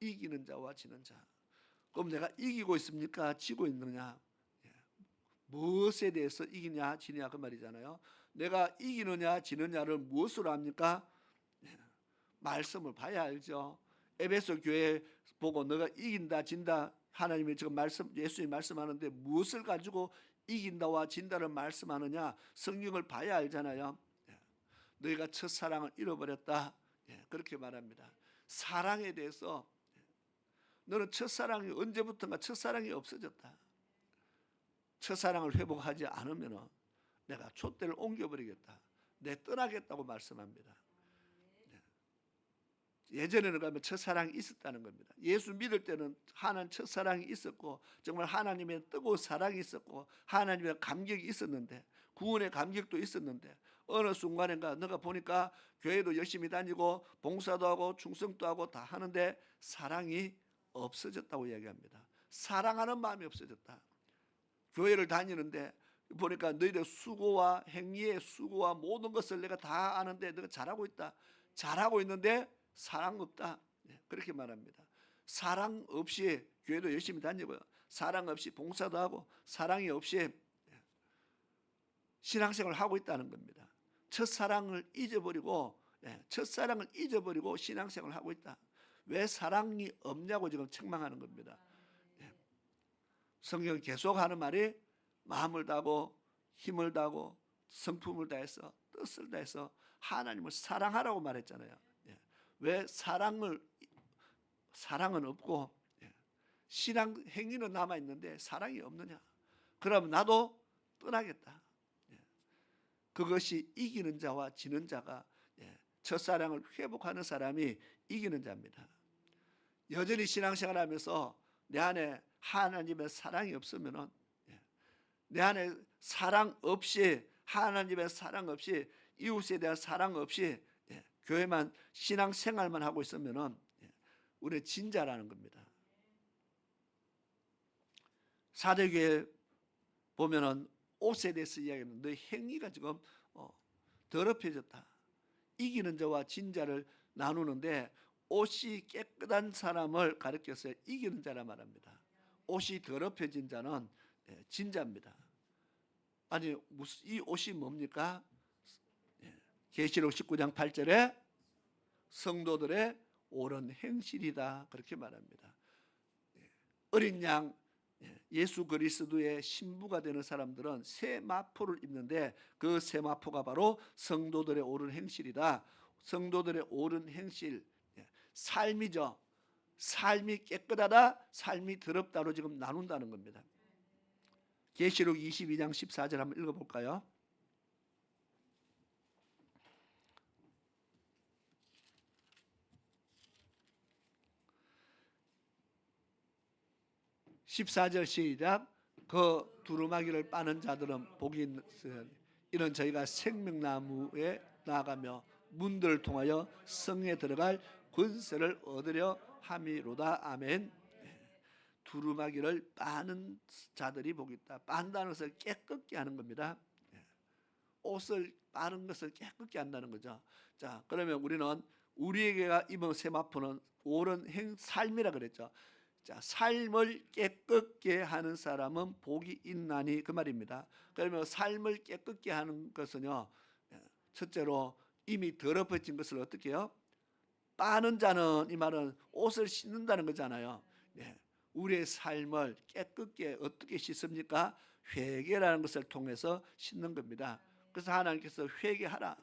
S1: 이기는 자와 지는 자. 그럼 내가 이기고 있습니까? 지고 있느냐? 무엇에 대해서 이기냐 지느냐 그 말이잖아요. 내가 이기느냐 지느냐를 무엇으로 합니까? 말씀을 봐야 알죠. 에베소 교회 보고 너가 이긴다 진다 하나님이 지금 예수님이 말씀하는데 무엇을 가지고 이긴다와 진다를 말씀하느냐? 성경을 봐야 알잖아요. 너희가 첫사랑을 잃어버렸다, 그렇게 말합니다. 사랑에 대해서 너는 첫사랑이 언제부턴가 첫사랑이 없어졌다. 첫사랑을 회복하지 않으면 내가 촛대를 옮겨버리겠다, 내 떠나겠다고 말씀합니다. 예전에는 그러면 첫사랑이 있었다는 겁니다. 예수 믿을 때는 하나님 첫사랑이 있었고 정말 하나님의 뜨거운 사랑이 있었고 하나님의 감격이 있었는데 구원의 감격도 있었는데 어느 순간인가 너가 보니까 교회도 열심히 다니고 봉사도 하고 충성도 하고 다 하는데 사랑이 없어졌다고 이야기합니다. 사랑하는 마음이 없어졌다. 교회를 다니는데 보니까 너희들 수고와 행위의 수고와 모든 것을 내가 다 아는데 너가 잘하고 있다. 잘하고 있는데 사랑 없다. 그렇게 말합니다. 사랑 없이 교회도 열심히 다니고요. 사랑 없이 봉사도 하고 사랑이 없이 신앙생활을 하고 있다는 겁니다. 첫사랑을 잊어버리고 신앙생활을 하고 있다. 왜 사랑이 없냐고 지금 책망하는 겁니다. 성경은 계속 하는 말이 마음을 다하고 힘을 다하고 성품을 다해서 뜻을 다해서 하나님을 사랑하라고 말했잖아요. 왜 사랑은 없고 신앙 행위는 남아 있는데 사랑이 없느냐? 그러면 나도 떠나겠다. 그것이 이기는 자와 지는 자가 첫사랑을 회복하는 사람이 이기는 자입니다. 여전히 신앙생활하면서 내 안에 하나님의 사랑이 없으면은 내 안에 사랑 없이 하나님의 사랑 없이 이웃에 대한 사랑 없이 교회만 신앙생활만 하고 있으면은 우리 진짜라는 겁니다. 사대교회 보면은 옷에 대해서 이야기하면 너 행위가 지금 더럽혀졌다. 이기는 자와 진자를 나누는데 옷이 깨끗한 사람을 가리켜서 이기는 자라 말합니다. 옷이 더럽혀진 자는 진자입니다. 아니 무슨 이 옷이 뭡니까? 계시록 19장 8절에 성도들의 옳은 행실이다 그렇게 말합니다. 어린 양 예수 그리스도의 신부가 되는 사람들은 새 마포를 입는데 그 새 마포가 바로 성도들의 옳은 행실이다. 성도들의 옳은 행실, 삶이죠. 삶이 깨끗하다, 삶이 더럽다로 지금 나눈다는 겁니다. 계시록 22장 14절 한번 읽어볼까요? (14절) 시작. 그 두루마기를 빠는 자들은 복이 있으니 이는 저희가 생명나무에 나아가며 문들을 통하여 성에 들어갈 권세를 얻으려 함이로다. 아멘. 두루마기를 빠는 자들이 복이 있다. 빤다는 것을 깨끗게 하는 겁니다. 옷을 빠는 것을 깨끗게 한다는 거죠. 자, 그러면 우리는 우리에게가 이번 세마포는 옳은 삶이라 그랬죠. 자, 삶을 깨끗게 하는 사람은 복이 있나니 그 말입니다. 그러면 삶을 깨끗게 하는 것은요, 첫째로 이미 더럽혀진 것을 어떻게 해요? 빠는 자는, 이 말은 옷을 씻는다는 거잖아요. 우리의 삶을 깨끗게 어떻게 씻습니까? 회개라는 것을 통해서 씻는 겁니다. 그래서 하나님께서 회개하라.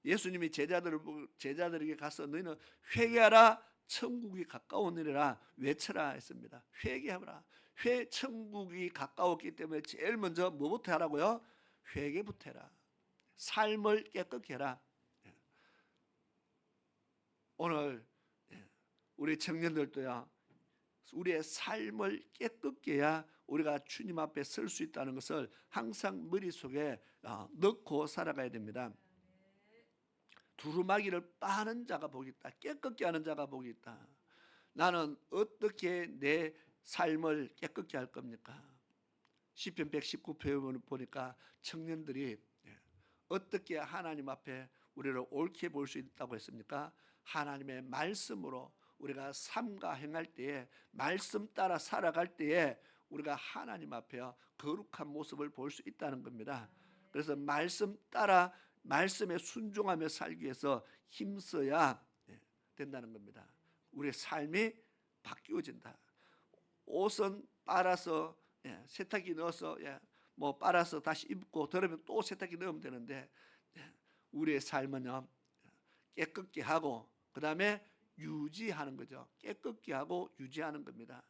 S1: 예수님이 제자들에게 가서 너희는 회개하라, 천국이 가까우니라 외쳐라 했습니다. 회개하라. 천국이 가까웠기 때문에 제일 먼저 뭐부터 하라고요? 회개부터 해라. 삶을 깨끗게 해라. 오늘 우리 청년들도요, 우리의 삶을 깨끗게 해야 우리가 주님 앞에 설 수 있다는 것을 항상 머릿속에 넣고 살아가야 됩니다. 두루마기를 빠는 자가 복이 있다. 깨끗게 하는 자가 복이 있다. 나는 어떻게 내 삶을 깨끗게 할 겁니까? 시편 119편 보니까 청년들이 어떻게 하나님 앞에 우리를 옳게 볼 수 있다고 했습니까? 하나님의 말씀으로 우리가 삶과 행할 때에, 말씀 따라 살아갈 때에 우리가 하나님 앞에 거룩한 모습을 볼 수 있다는 겁니다. 그래서 말씀 따라 말씀에 순종하며 살기 위해서 힘써야 된다는 겁니다. 우리의 삶이 바뀌어진다. 옷은 빨아서 세탁기 넣어서 뭐 빨아서 다시 입고 더러면 또 세탁기 넣으면 되는데, 우리의 삶은요, 깨끗게 하고 그 다음에 유지하는 거죠. 깨끗게 하고 유지하는 겁니다.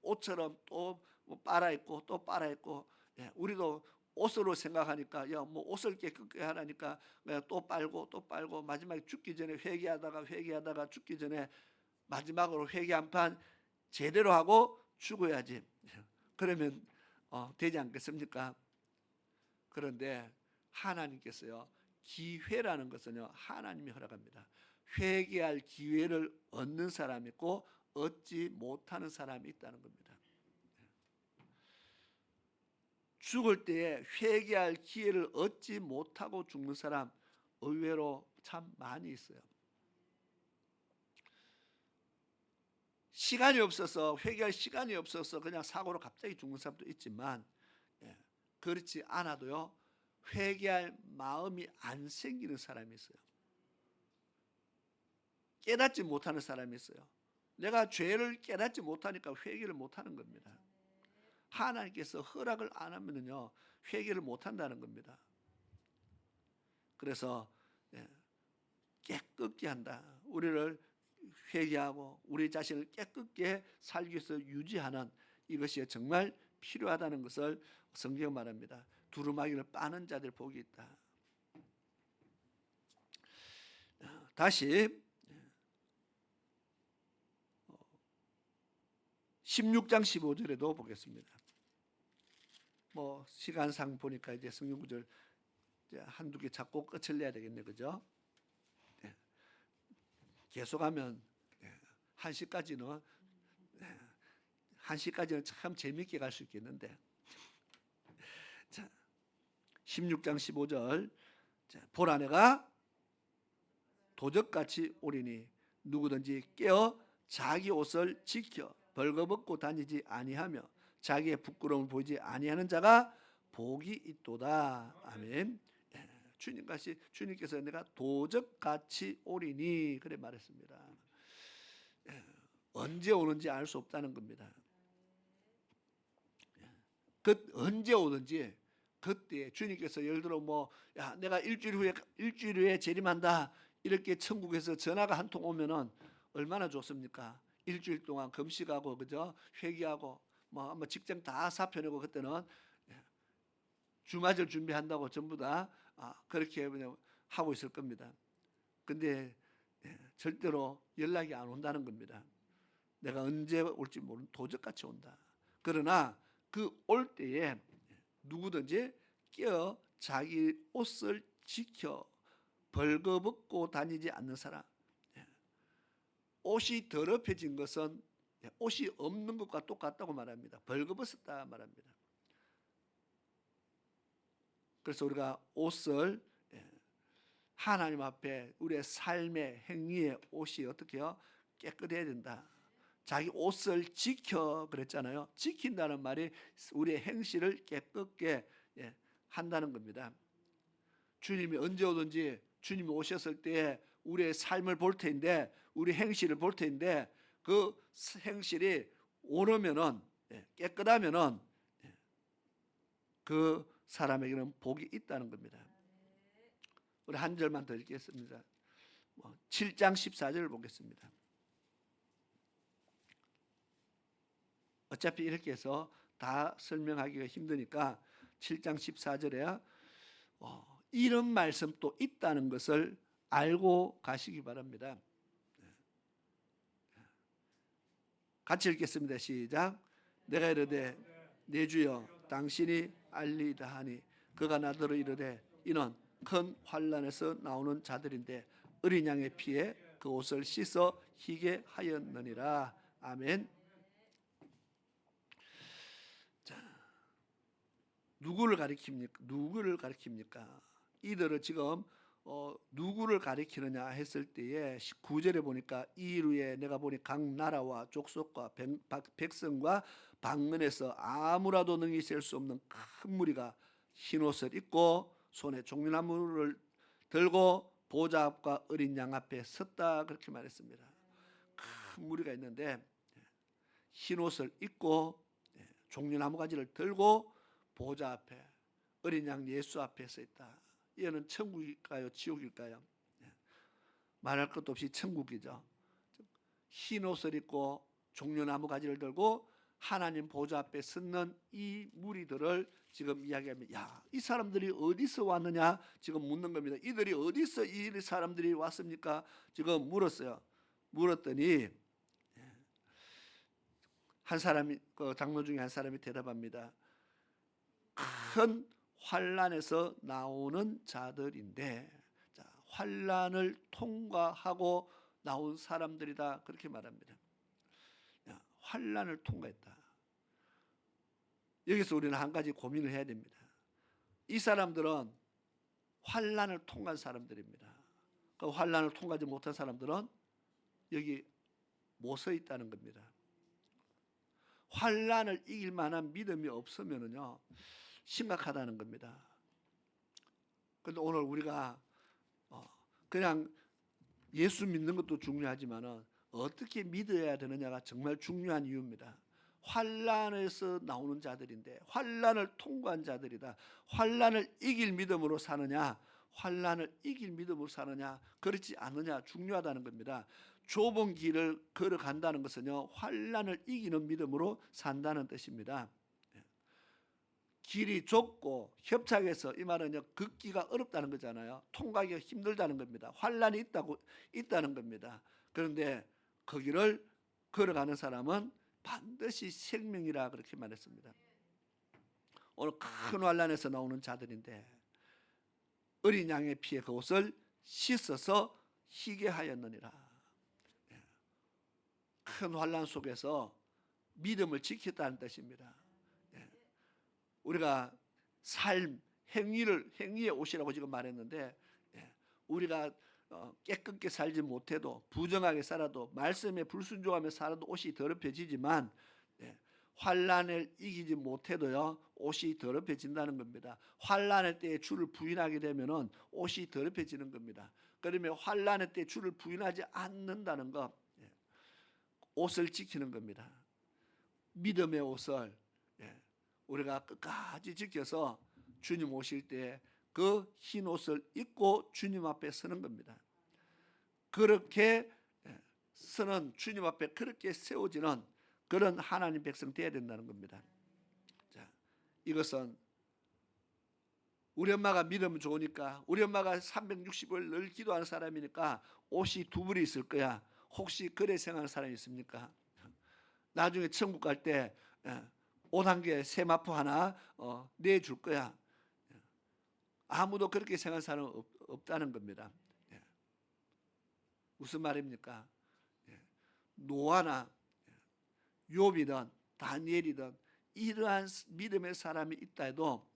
S1: 옷처럼 또 빨아 입고 또 빨아 입고, 우리도 옷으로 생각하니까 뭐 옷을 깨끗게 하라니까 또 빨고 또 빨고 마지막에 죽기 전에 회개하다가 죽기 전에 마지막으로 회개 한 판 제대로 하고 죽어야지. 그러면 되지 않겠습니까? 그런데 하나님께서요, 기회라는 것은요, 하나님이 허락합니다. 회개할 기회를 얻는 사람이 있고 얻지 못하는 사람이 있다는 겁니다. 죽을 때에 회개할 기회를 얻지 못하고 죽는 사람 의외로 참 많이 있어요. 시간이 없어서, 회개할 시간이 없어서 그냥 사고로 갑자기 죽는 사람도 있지만, 그렇지 않아도요, 회개할 마음이 안 생기는 사람이 있어요. 깨닫지 못하는 사람이 있어요. 내가 죄를 깨닫지 못하니까 회개를 못하는 겁니다. 하나님께서 허락을 안 하면요, 회개를 못한다는 겁니다. 그래서 깨끗게 한다. 우리를 회개하고 우리 자신을 깨끗게 살기 위해서 유지하는 이것이 정말 필요하다는 것을 성경 말합니다. 두루마기를 빠는 자들 복이 있다. 다시 16장 15절에도 보겠습니다. 뭐 시간상 보니까 이제 성경 구절 한두 개 잡고 끝을 내야 되겠네, 그죠? 계속하면 1시까지는 참 재미있게 갈 수 있겠는데. 자, 16장 15절. 자, 보라 내가 도적같이 오리니 누구든지 깨어 자기 옷을 지켜 벌거벗고 다니지 아니하며 자기의 부끄러움을 보이지 아니하는 자가 복이 있도다. 아멘. 주님께서 내가 도적같이 오리니 그래 말했습니다. 언제 오는지 알 수 없다는 겁니다. 언제 오든지 그때 주님께서 예를 들어 내가 일주일 후에 재림한다 이렇게 천국에서 전화가 한 통 오면은 얼마나 좋습니까? 일주일 동안 금식하고 그죠? 회개하고 뭐 직장 다 사표내고 그때는 주맞을 준비한다고 전부 다 그렇게 하고 있을 겁니다. 근데 절대로 연락이 안 온다는 겁니다. 내가 언제 올지 모르는 도적같이 온다. 그러나 그 올 때에 누구든지 깨어 자기 옷을 지켜 벌거벗고 다니지 않는 사람. 옷이 더럽혀진 것은 옷이 없는 것과 똑같다고 말합니다. 벌거벗었다 말합니다. 그래서 우리가 옷을 하나님 앞에 우리의 삶의 행위의 옷이 어떻게요? 깨끗해야 된다. 자기 옷을 지켜 그랬잖아요. 지킨다는 말이 우리의 행실을 깨끗게 한다는 겁니다. 주님이 언제 오든지 주님이 오셨을 때 우리의 삶을 볼 텐데 우리 행실을 볼 텐데 그 행실이 오르면은 깨끗하면은 그 사람에게는 복이 있다는 겁니다. 우리 한 절만 더 읽겠습니다. 7장 14절을 보겠습니다. 어차피 이렇게 해서 다 설명하기가 힘드니까 7장 14절에 이런 말씀 또 있다는 것을 알고 가시기 바랍니다. 같이 읽겠습니다. 시작. 내가 이르되 내 주여 당신이 알리다 하니 그가 나더러 이르되 이는 큰 환난에서 나오는 자들인데 어린 양의 피에 그 옷을 씻어 희게 하였느니라. 아멘. 자, 누구를 가리킵니까? 이들은 지금 누구를 가리키느냐 했을 때에 9절에 보니까 이루에 내가 보니 각 나라와 족속과 백성과 방언에서 아무라도 능히 셀 수 없는 큰 무리가 흰옷을 입고 손에 종려나무를 들고 보좌 앞과 어린 양 앞에 섰다 그렇게 말했습니다. 큰 무리가 있는데 흰옷을 입고 종려나무 가지를 들고 보좌 앞에 어린 양 예수 앞에 서 있다. 이는 천국일까요? 지옥일까요? 말할 것도 없이 천국이죠. 흰 옷을 입고 종려나무 가지를 들고 하나님 보좌 앞에 섰는 이 무리들을 지금 이야기합니다. 이 사람들이 어디서 왔느냐 지금 묻는 겁니다. 이들이 어디서 이 사람들이 왔습니까? 지금 물었어요. 물었더니 한 사람이 그 장로 중에 한 사람이 대답합니다. 큰 환난에서 나오는 자들인데, 자, 환난을 통과하고 나온 사람들이다 그렇게 말합니다. 환난을 통과했다. 여기서 우리는 한 가지 고민을 해야 됩니다. 이 사람들은 환난을 통과한 사람들입니다. 그 환난을 통과하지 못한 사람들은 여기 못 서 있다는 겁니다. 환난을 이길 만한 믿음이 없으면은요 심각하다는 겁니다. 그런데 오늘 우리가 그냥 예수 믿는 것도 중요하지만은 어떻게 믿어야 되느냐가 정말 중요한 이유입니다. 환난에서 나오는 자들인데 환난을 통과한 자들이다. 환난을 이길 믿음으로 사느냐, 환난을 이길 믿음으로 사느냐, 그렇지 않느냐 중요하다는 겁니다. 좁은 길을 걸어간다는 것은요, 환난을 이기는 믿음으로 산다는 뜻입니다. 길이 좁고 협착해서, 이 말은요, 걷기가 어렵다는 거잖아요. 통과하기가 힘들다는 겁니다. 환난이 있다는 겁니다. 그런데 그 길을 걸어가는 사람은 반드시 생명이라 그렇게 말했습니다. 오늘 큰 환난에서 나오는 자들인데 어린 양의 피에 그 옷을 씻어서 희게 하였느니라. 큰 환난 속에서 믿음을 지켰다는 뜻입니다. 우리가 삶, 행위의 옷이라고 지금 말했는데, 우리가 깨끗게 살지 못해도, 부정하게 살아도, 말씀에 불순종하며 살아도 옷이 더럽혀지지만, 환난을 이기지 못해도요, 옷이 더럽혀진다는 겁니다. 환난의 때에 주를 부인하게 되면은 옷이 더럽혀지는 겁니다. 그러면 환난의 때 주를 부인하지 않는다는 것, 옷을 지키는 겁니다. 믿음의 옷을 우리가 끝까지 지켜서 주님 오실 때 그 흰 옷을 입고 주님 앞에 서는 겁니다. 그렇게 서는, 주님 앞에 그렇게 세워지는 그런 하나님 백성 되어야 된다는 겁니다. 자, 이것은 우리 엄마가 믿으면 좋으니까, 우리 엄마가 360일 늘 기도하는 사람이니까 옷이 두 벌이 있을 거야. 혹시 그래 생각하는 사람이 있습니까? 나중에 천국 갈 때 옷 한 개, 세마포 하나 내줄 거야. 아무도 그렇게 생각하는 사람은 없다는 겁니다. 무슨 말입니까? 노아나 욥이든 다니엘이든 이러한 믿음의 사람이 있다 해도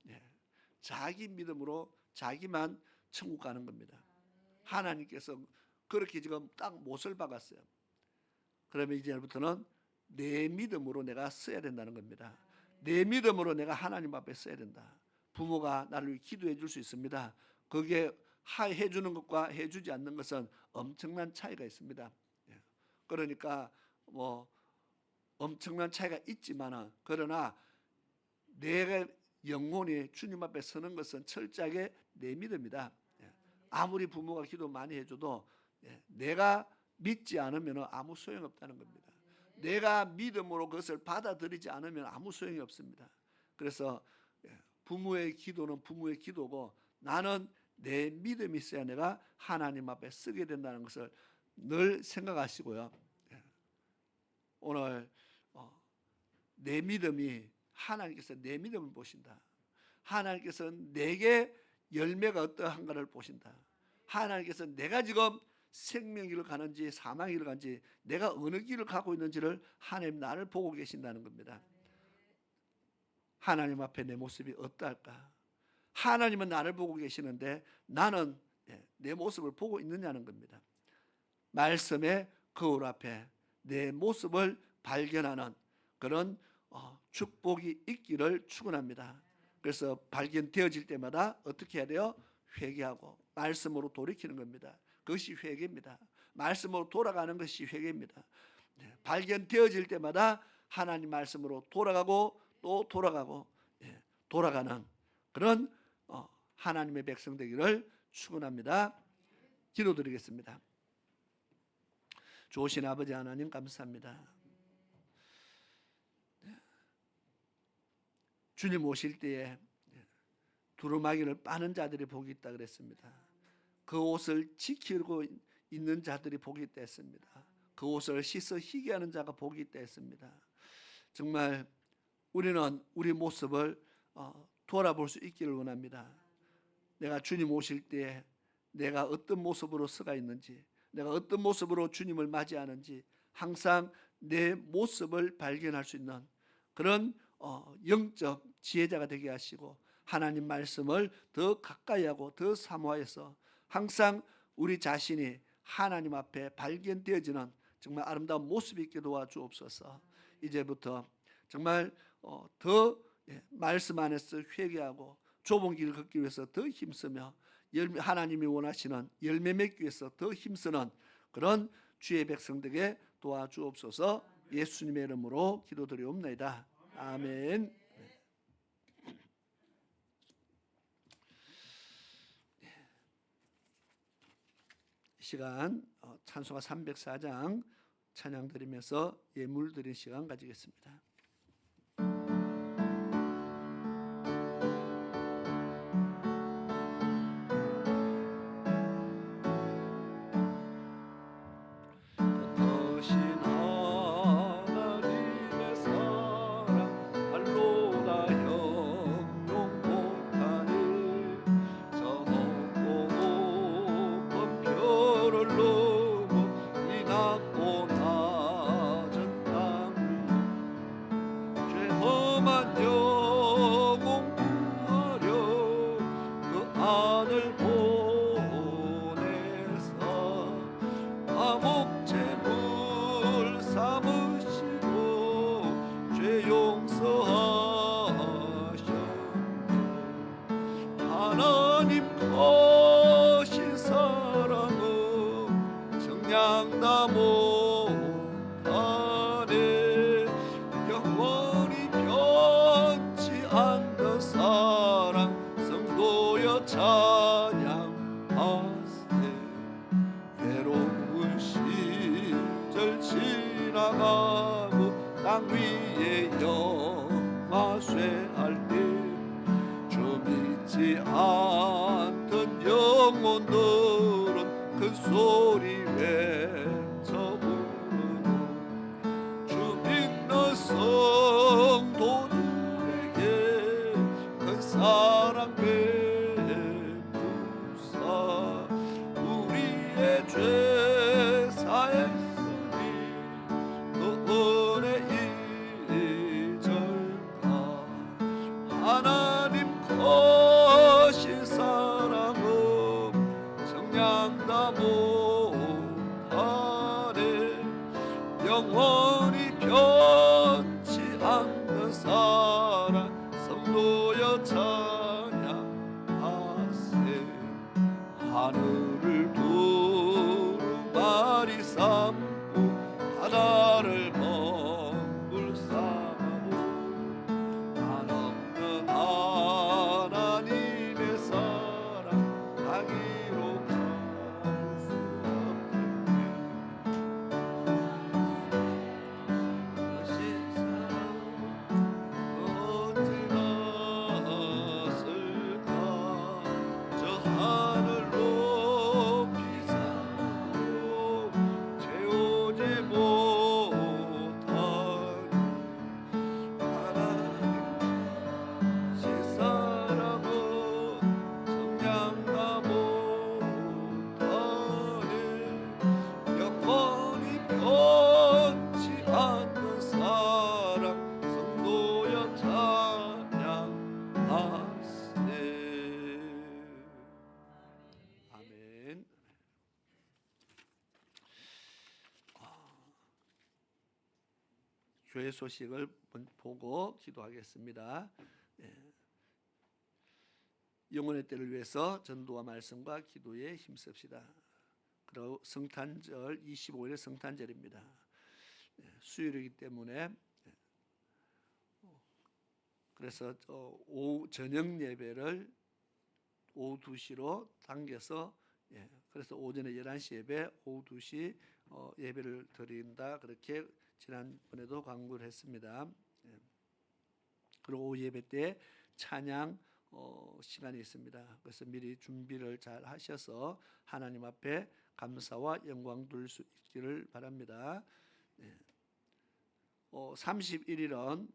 S1: 자기 믿음으로 자기만 천국 가는 겁니다. 하나님께서 그렇게 지금 딱 못을 박았어요. 그러면 이제부터는 내 믿음으로 내가 써야 된다는 겁니다. 내 믿음으로 내가 하나님 앞에 써야 된다. 부모가 나를 위해 기도해 줄 수 있습니다. 그게 해주는 것과 해주지 않는 것은 엄청난 차이가 있습니다. 그러니까 뭐 엄청난 차이가 있지만은, 그러나 내가 영혼이 주님 앞에 서는 것은 철저하게 내 믿음이다. 아무리 부모가 기도 많이 해줘도 내가 믿지 않으면 아무 소용없다는 겁니다. 내가 믿음으로 그것을 받아들이지 않으면 아무 소용이 없습니다. 그래서 부모의 기도는 부모의 기도고, 나는 내 믿음이 있어야 내가 하나님 앞에 쓰게 된다는 것을 늘 생각하시고요. 오늘 내 믿음이, 하나님께서 내 믿음을 보신다. 하나님께서 내게 열매가 어떠한가를 보신다. 하나님께서 내가 지금 생명의 길을 가는지 사망의 길을 가는지, 내가 어느 길을 가고 있는지를 하나님 나를 보고 계신다는 겁니다. 하나님 앞에 내 모습이 어떨까? 하나님은 나를 보고 계시는데 나는 내 모습을 보고 있느냐는 겁니다. 말씀의 거울 앞에 내 모습을 발견하는 그런 축복이 있기를 축원합니다. 그래서 발견되어질 때마다 어떻게 해야 돼요? 회개하고 말씀으로 돌이키는 겁니다. 그것이 회개입니다. 말씀으로 돌아가는 것이 회개입니다. 발견되어질 때마다 하나님 말씀으로 돌아가고 또 돌아가고 돌아가는 그런 하나님의 백성 되기를 축원합니다. 기도드리겠습니다. 좋으신 아버지 하나님 감사합니다. 주님 오실 때에 두루마기를 빠는 자들이 복이 있다 그랬습니다. 그 옷을 지키고 있는 자들이 복이 있다 했습니다. 그 옷을 씻어 희게 하는 자가 복이 있다 했습니다. 정말 우리는 우리 모습을 돌아볼 수 있기를 원합니다. 내가 주님 오실 때에 내가 어떤 모습으로 서가 있는지, 내가 어떤 모습으로 주님을 맞이하는지 항상 내 모습을 발견할 수 있는 그런 영적 지혜자가 되게 하시고, 하나님 말씀을 더 가까이 하고 더 사모하여서 항상 우리 자신이 하나님 앞에 발견되어지는 정말 아름다운 모습이 있게 도와주옵소서. 이제부터 정말 더 말씀 안에서 회개하고 좁은 길을 걷기 위해서 더 힘쓰며 하나님이 원하시는 열매 맺기 위해서 더 힘쓰는 그런 주의 백성들에게 도와주옵소서. 예수님의 이름으로 기도드리옵나이다. 아멘. 시간 찬송가 304장 찬양 드리면서 예물 드리는 시간 가지겠습니다.
S4: 하나님 거신 사랑은 정량다 못하네. 영원히 변치 않는 사랑 성도여 찬양하세. 괴로운 시절 지나가고 땅 위에 영화 쇠할 때 주 믿지 않던 영혼들은 큰 소리 외쳐 부르고 주 믿는 성도들에게 큰 사랑 베푸사. 우리의 죄 사했으니 그 은혜 잊을까. 하나님 거신 사랑은 정량다 못하네. 영원히 변치 않는 사랑 성도여 찬양하세. 하늘을 두루마리 삼고 바다를 먹물 삼고 한없는 하나님의 사랑 가기로 갈수 없네. 거신 사랑 어찌 갔을까. 저 하늘 높이 삼고 채우지 못하니 하나님 시사람은 정량다 못하네. 영원히 변치 않는 사랑 성도여 찬양하세.
S1: 아멘. 교회 소식을 보고 기도하겠습니다. 영혼의 때를 위해서 전도와 말씀과 기도에 힘씁시다. 그리고 성탄절 25일의 성탄절입니다. 수요일이기 때문에 그래서 오후 저녁 예배를 오후 2시로 당겨서 그래서 오전에 11시 예배, 오후 2시 예배를 드린다. 그렇게 지난번에도 광고를 했습니다. 그리고 오후 예배 때 찬양 시간이 있습니다. 그래서 미리 준비를 잘 하셔서 하나님 앞에 감사와 영광 돌릴 수 있기를 바랍니다. 31일은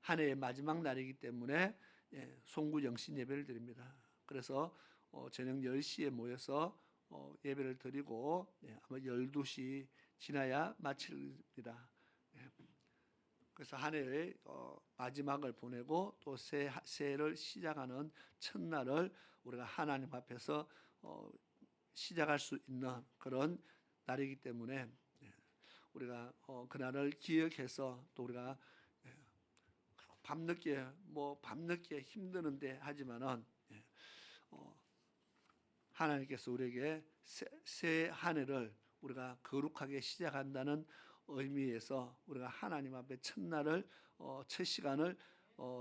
S1: 한 해의 마지막 날이기 때문에 송구 영신 예배를 드립니다. 그래서 저녁 10시에 모여서 예배를 드리고 아마 12시 지나야 마칩니다. 그래서 한 해의 마지막을 보내고 또 새해를 시작하는 첫날을 우리가 하나님 앞에서 시작할 수 있는 그런 날이기 때문에 우리가 그날을 기억해서 또 우리가 밤늦게 힘드는데 하지만은 하나님께서 우리에게 새 한 해를 우리가 거룩하게 시작한다는 의미에서 우리가 하나님 앞에 첫날을 첫 시간을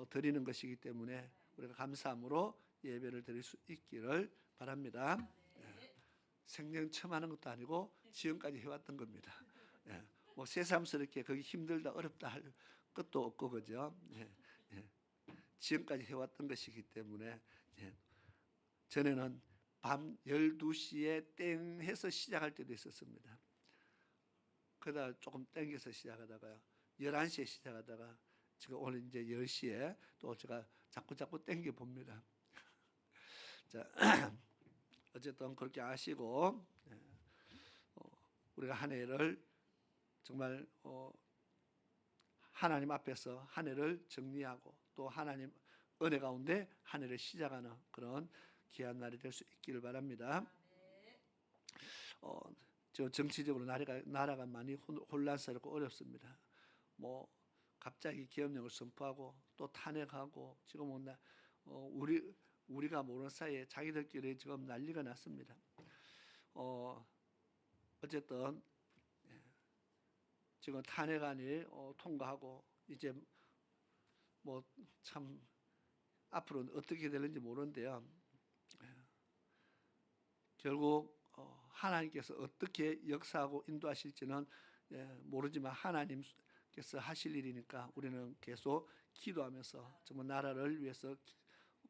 S1: 드리는 것이기 때문에 우리가 감사함으로 예배를 드릴 수 있기를 바랍니다. 생전 처음 하는 것도 아니고 지금까지 해왔던 겁니다. 예. 뭐 새삼스럽게 거기 힘들다 어렵다 할 것도 없고 그죠. 예. 예. 지금까지 해왔던 것이기 때문에 예. 전에는 밤 12시에 땡 해서 시작할 때도 있었습니다. 그러다 조금 땡겨서 시작하다가요 11시에 시작하다가 지금 오늘 이제 10시에 또 제가 자꾸 땡겨 봅니다. 자, 어쨌든 그렇게 아시고 우리가 한 해를 정말 하나님 앞에서 한 해를 정리하고 또 하나님 은혜 가운데 한 해를 시작하는 그런 귀한 날이 될 수 있기를 바랍니다. 저 정치적으로 나라가 많이 혼란스럽고 어렵습니다. 뭐 갑자기 계엄령을 선포하고 또 탄핵하고 지금은 우리가 모르는 사이에 자기들끼리 지금 난리가 났습니다. 어쨌든 지금 탄핵안이 통과하고 이제 뭐 참 앞으로는 어떻게 될는지 모르는데요. 결국 하나님께서 어떻게 역사하고 인도하실지는 모르지만 하나님께서 하실 일이니까 우리는 계속 기도하면서 정말 나라를 위해서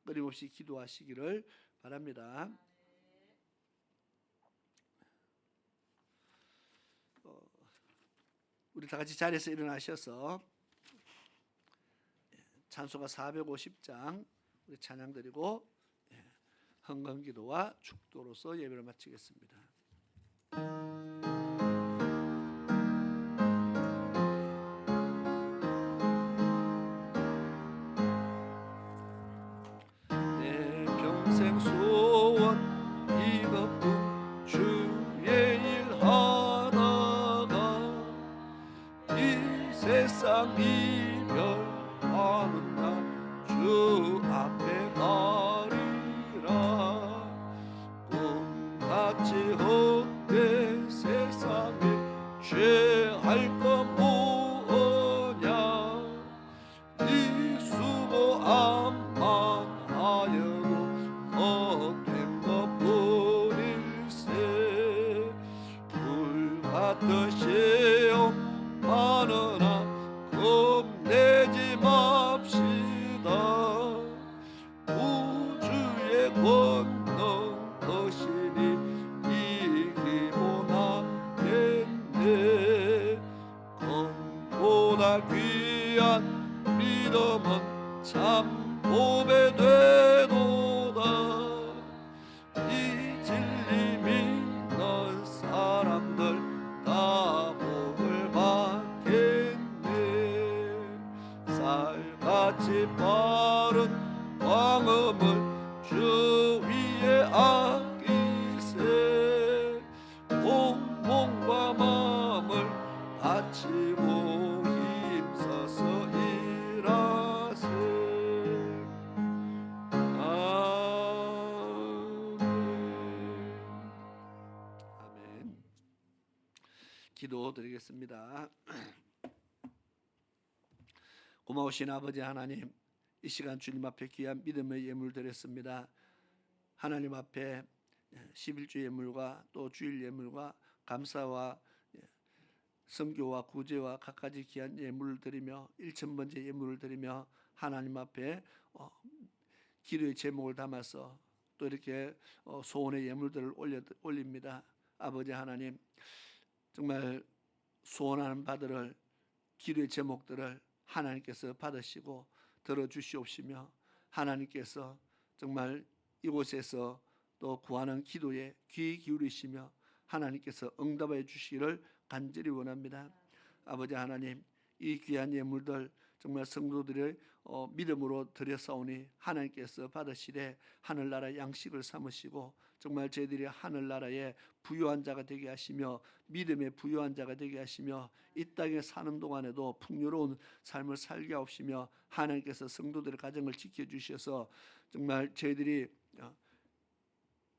S1: 끊임없이 기도하시기를 바랍니다. 우리 다 같이 자리에서 일어나셔서 찬송가 450장 우리 찬양 드리고 헌금기도와 축도로서 예배를 마치겠습니다.
S4: 내 평생 소원 이것뿐 주의 일 하다가 이 세상 이별하는 날 주 앞에 가리라. 꿈같이 헛된 세상에 죄할 것 뭐냐. 이 수고 암만 하여도 헛된 것뿐일세. 불같은 시험 많으나 겁내지 맙시다. 우주의 권능 거시니 이기고 남겠네. 금보다 귀한 믿음은 참 보배 되도다. 이 진리 믿는 사람들 다 복을 받겠네. 쌀같이 빠른 광음을 주 위에 아끼세. 온 몸과 마음을 바치고 힘써서 일하세.
S1: 아멘. 기도드리겠습니다. 고마우신 아버지 하나님, 이 시간 주님 앞에 귀한 믿음의 예물 드렸습니다. 하나님 앞에 11주 예물과 또 주일 예물과 감사와 선교와 구제와 각가지 귀한 예물을 드리며 1000번째 예물을 드리며 하나님 앞에 기도의 제목을 담아서 또 이렇게 소원의 예물들을 올립니다. 아버지 하나님, 정말 소원하는 바들을 기도의 제목들을 하나님께서 받으시고 들어주시옵시며 하나님께서 정말 이곳에서 또 구하는 기도에 귀 기울이시며 하나님께서 응답해 주시기를 간절히 원합니다. 아버지 하나님, 이 귀한 예물들 정말 성도들의 믿음으로 드렸사오니 하나님께서 받으시되 하늘나라 양식을 삼으시고 정말 저희들이 하늘나라의 부유한 자가 되게 하시며 믿음의 부유한 자가 되게 하시며 이 땅에 사는 동안에도 풍요로운 삶을 살게 하옵시며 하나님께서 성도들의 가정을 지켜주셔서 정말 저희들이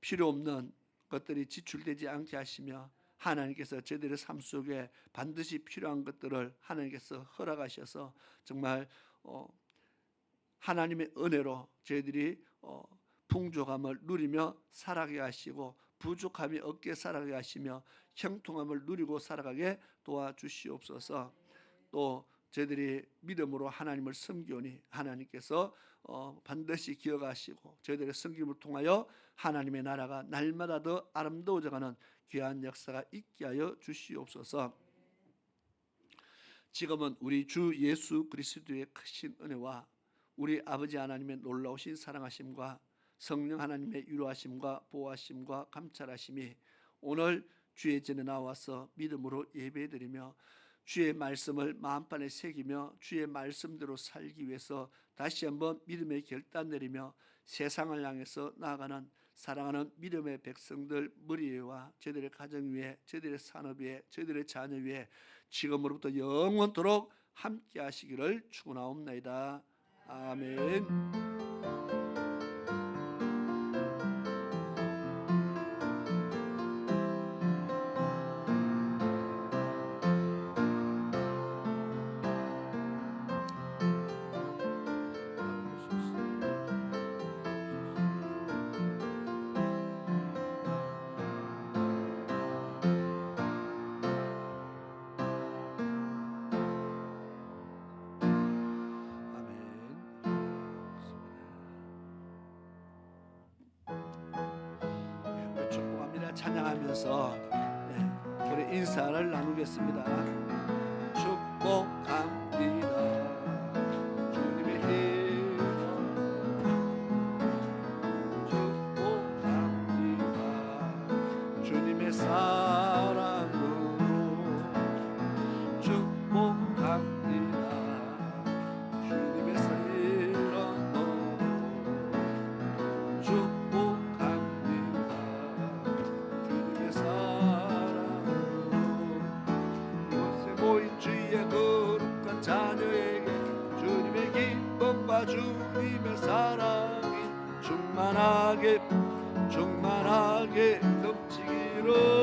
S1: 필요 없는 것들이 지출되지 않게 하시며 하나님께서 저희들의 삶 속에 반드시 필요한 것들을 하나님께서 허락하셔서 정말 하나님의 은혜로 저희들이 풍족함을 누리며 살아가게 하시고 부족함이 없게 살아가게 하시며 형통함을 누리고 살아가게 도와주시옵소서. 또 저희들이 믿음으로 하나님을 섬기오니 하나님께서 반드시 기억하시고 저희들의 섬김을 통하여 하나님의 나라가 날마다 더 아름다워져가는 귀한 역사가 있게 하여 주시옵소서. 지금은 우리 주 예수 그리스도의 크신 은혜와 우리 아버지 하나님의 놀라우신 사랑하심과 성령 하나님의 위로하심과 보호하심과 감찰하심이 오늘 주의 전에 나와서 믿음으로 예배드리며 주의 말씀을 마음판에 새기며 주의 말씀대로 살기 위해서 다시 한번 믿음의 결단 내리며 세상을 향해서 나아가는 사랑하는 믿음의 백성들 머리 위와 저희들의 가정 위에 저희들의 산업 위에 저희들의 자녀 위에 지금으로부터 영원토록 함께 하시기를 축원하옵나이다. 아멘. 축복합니다. 찬양하면서 우리 인사를 나누겠습니다. 축복합니다. 주님의 이름 축복합니다. 주님의 사랑으로 축복합니다. 주님의 사랑으로 축복합니다. 주님의 사랑으로 이곳에 모인 주의 거룩한 자녀에게 주님의 기쁨과 주님의 사랑이 충만하게 넘치기를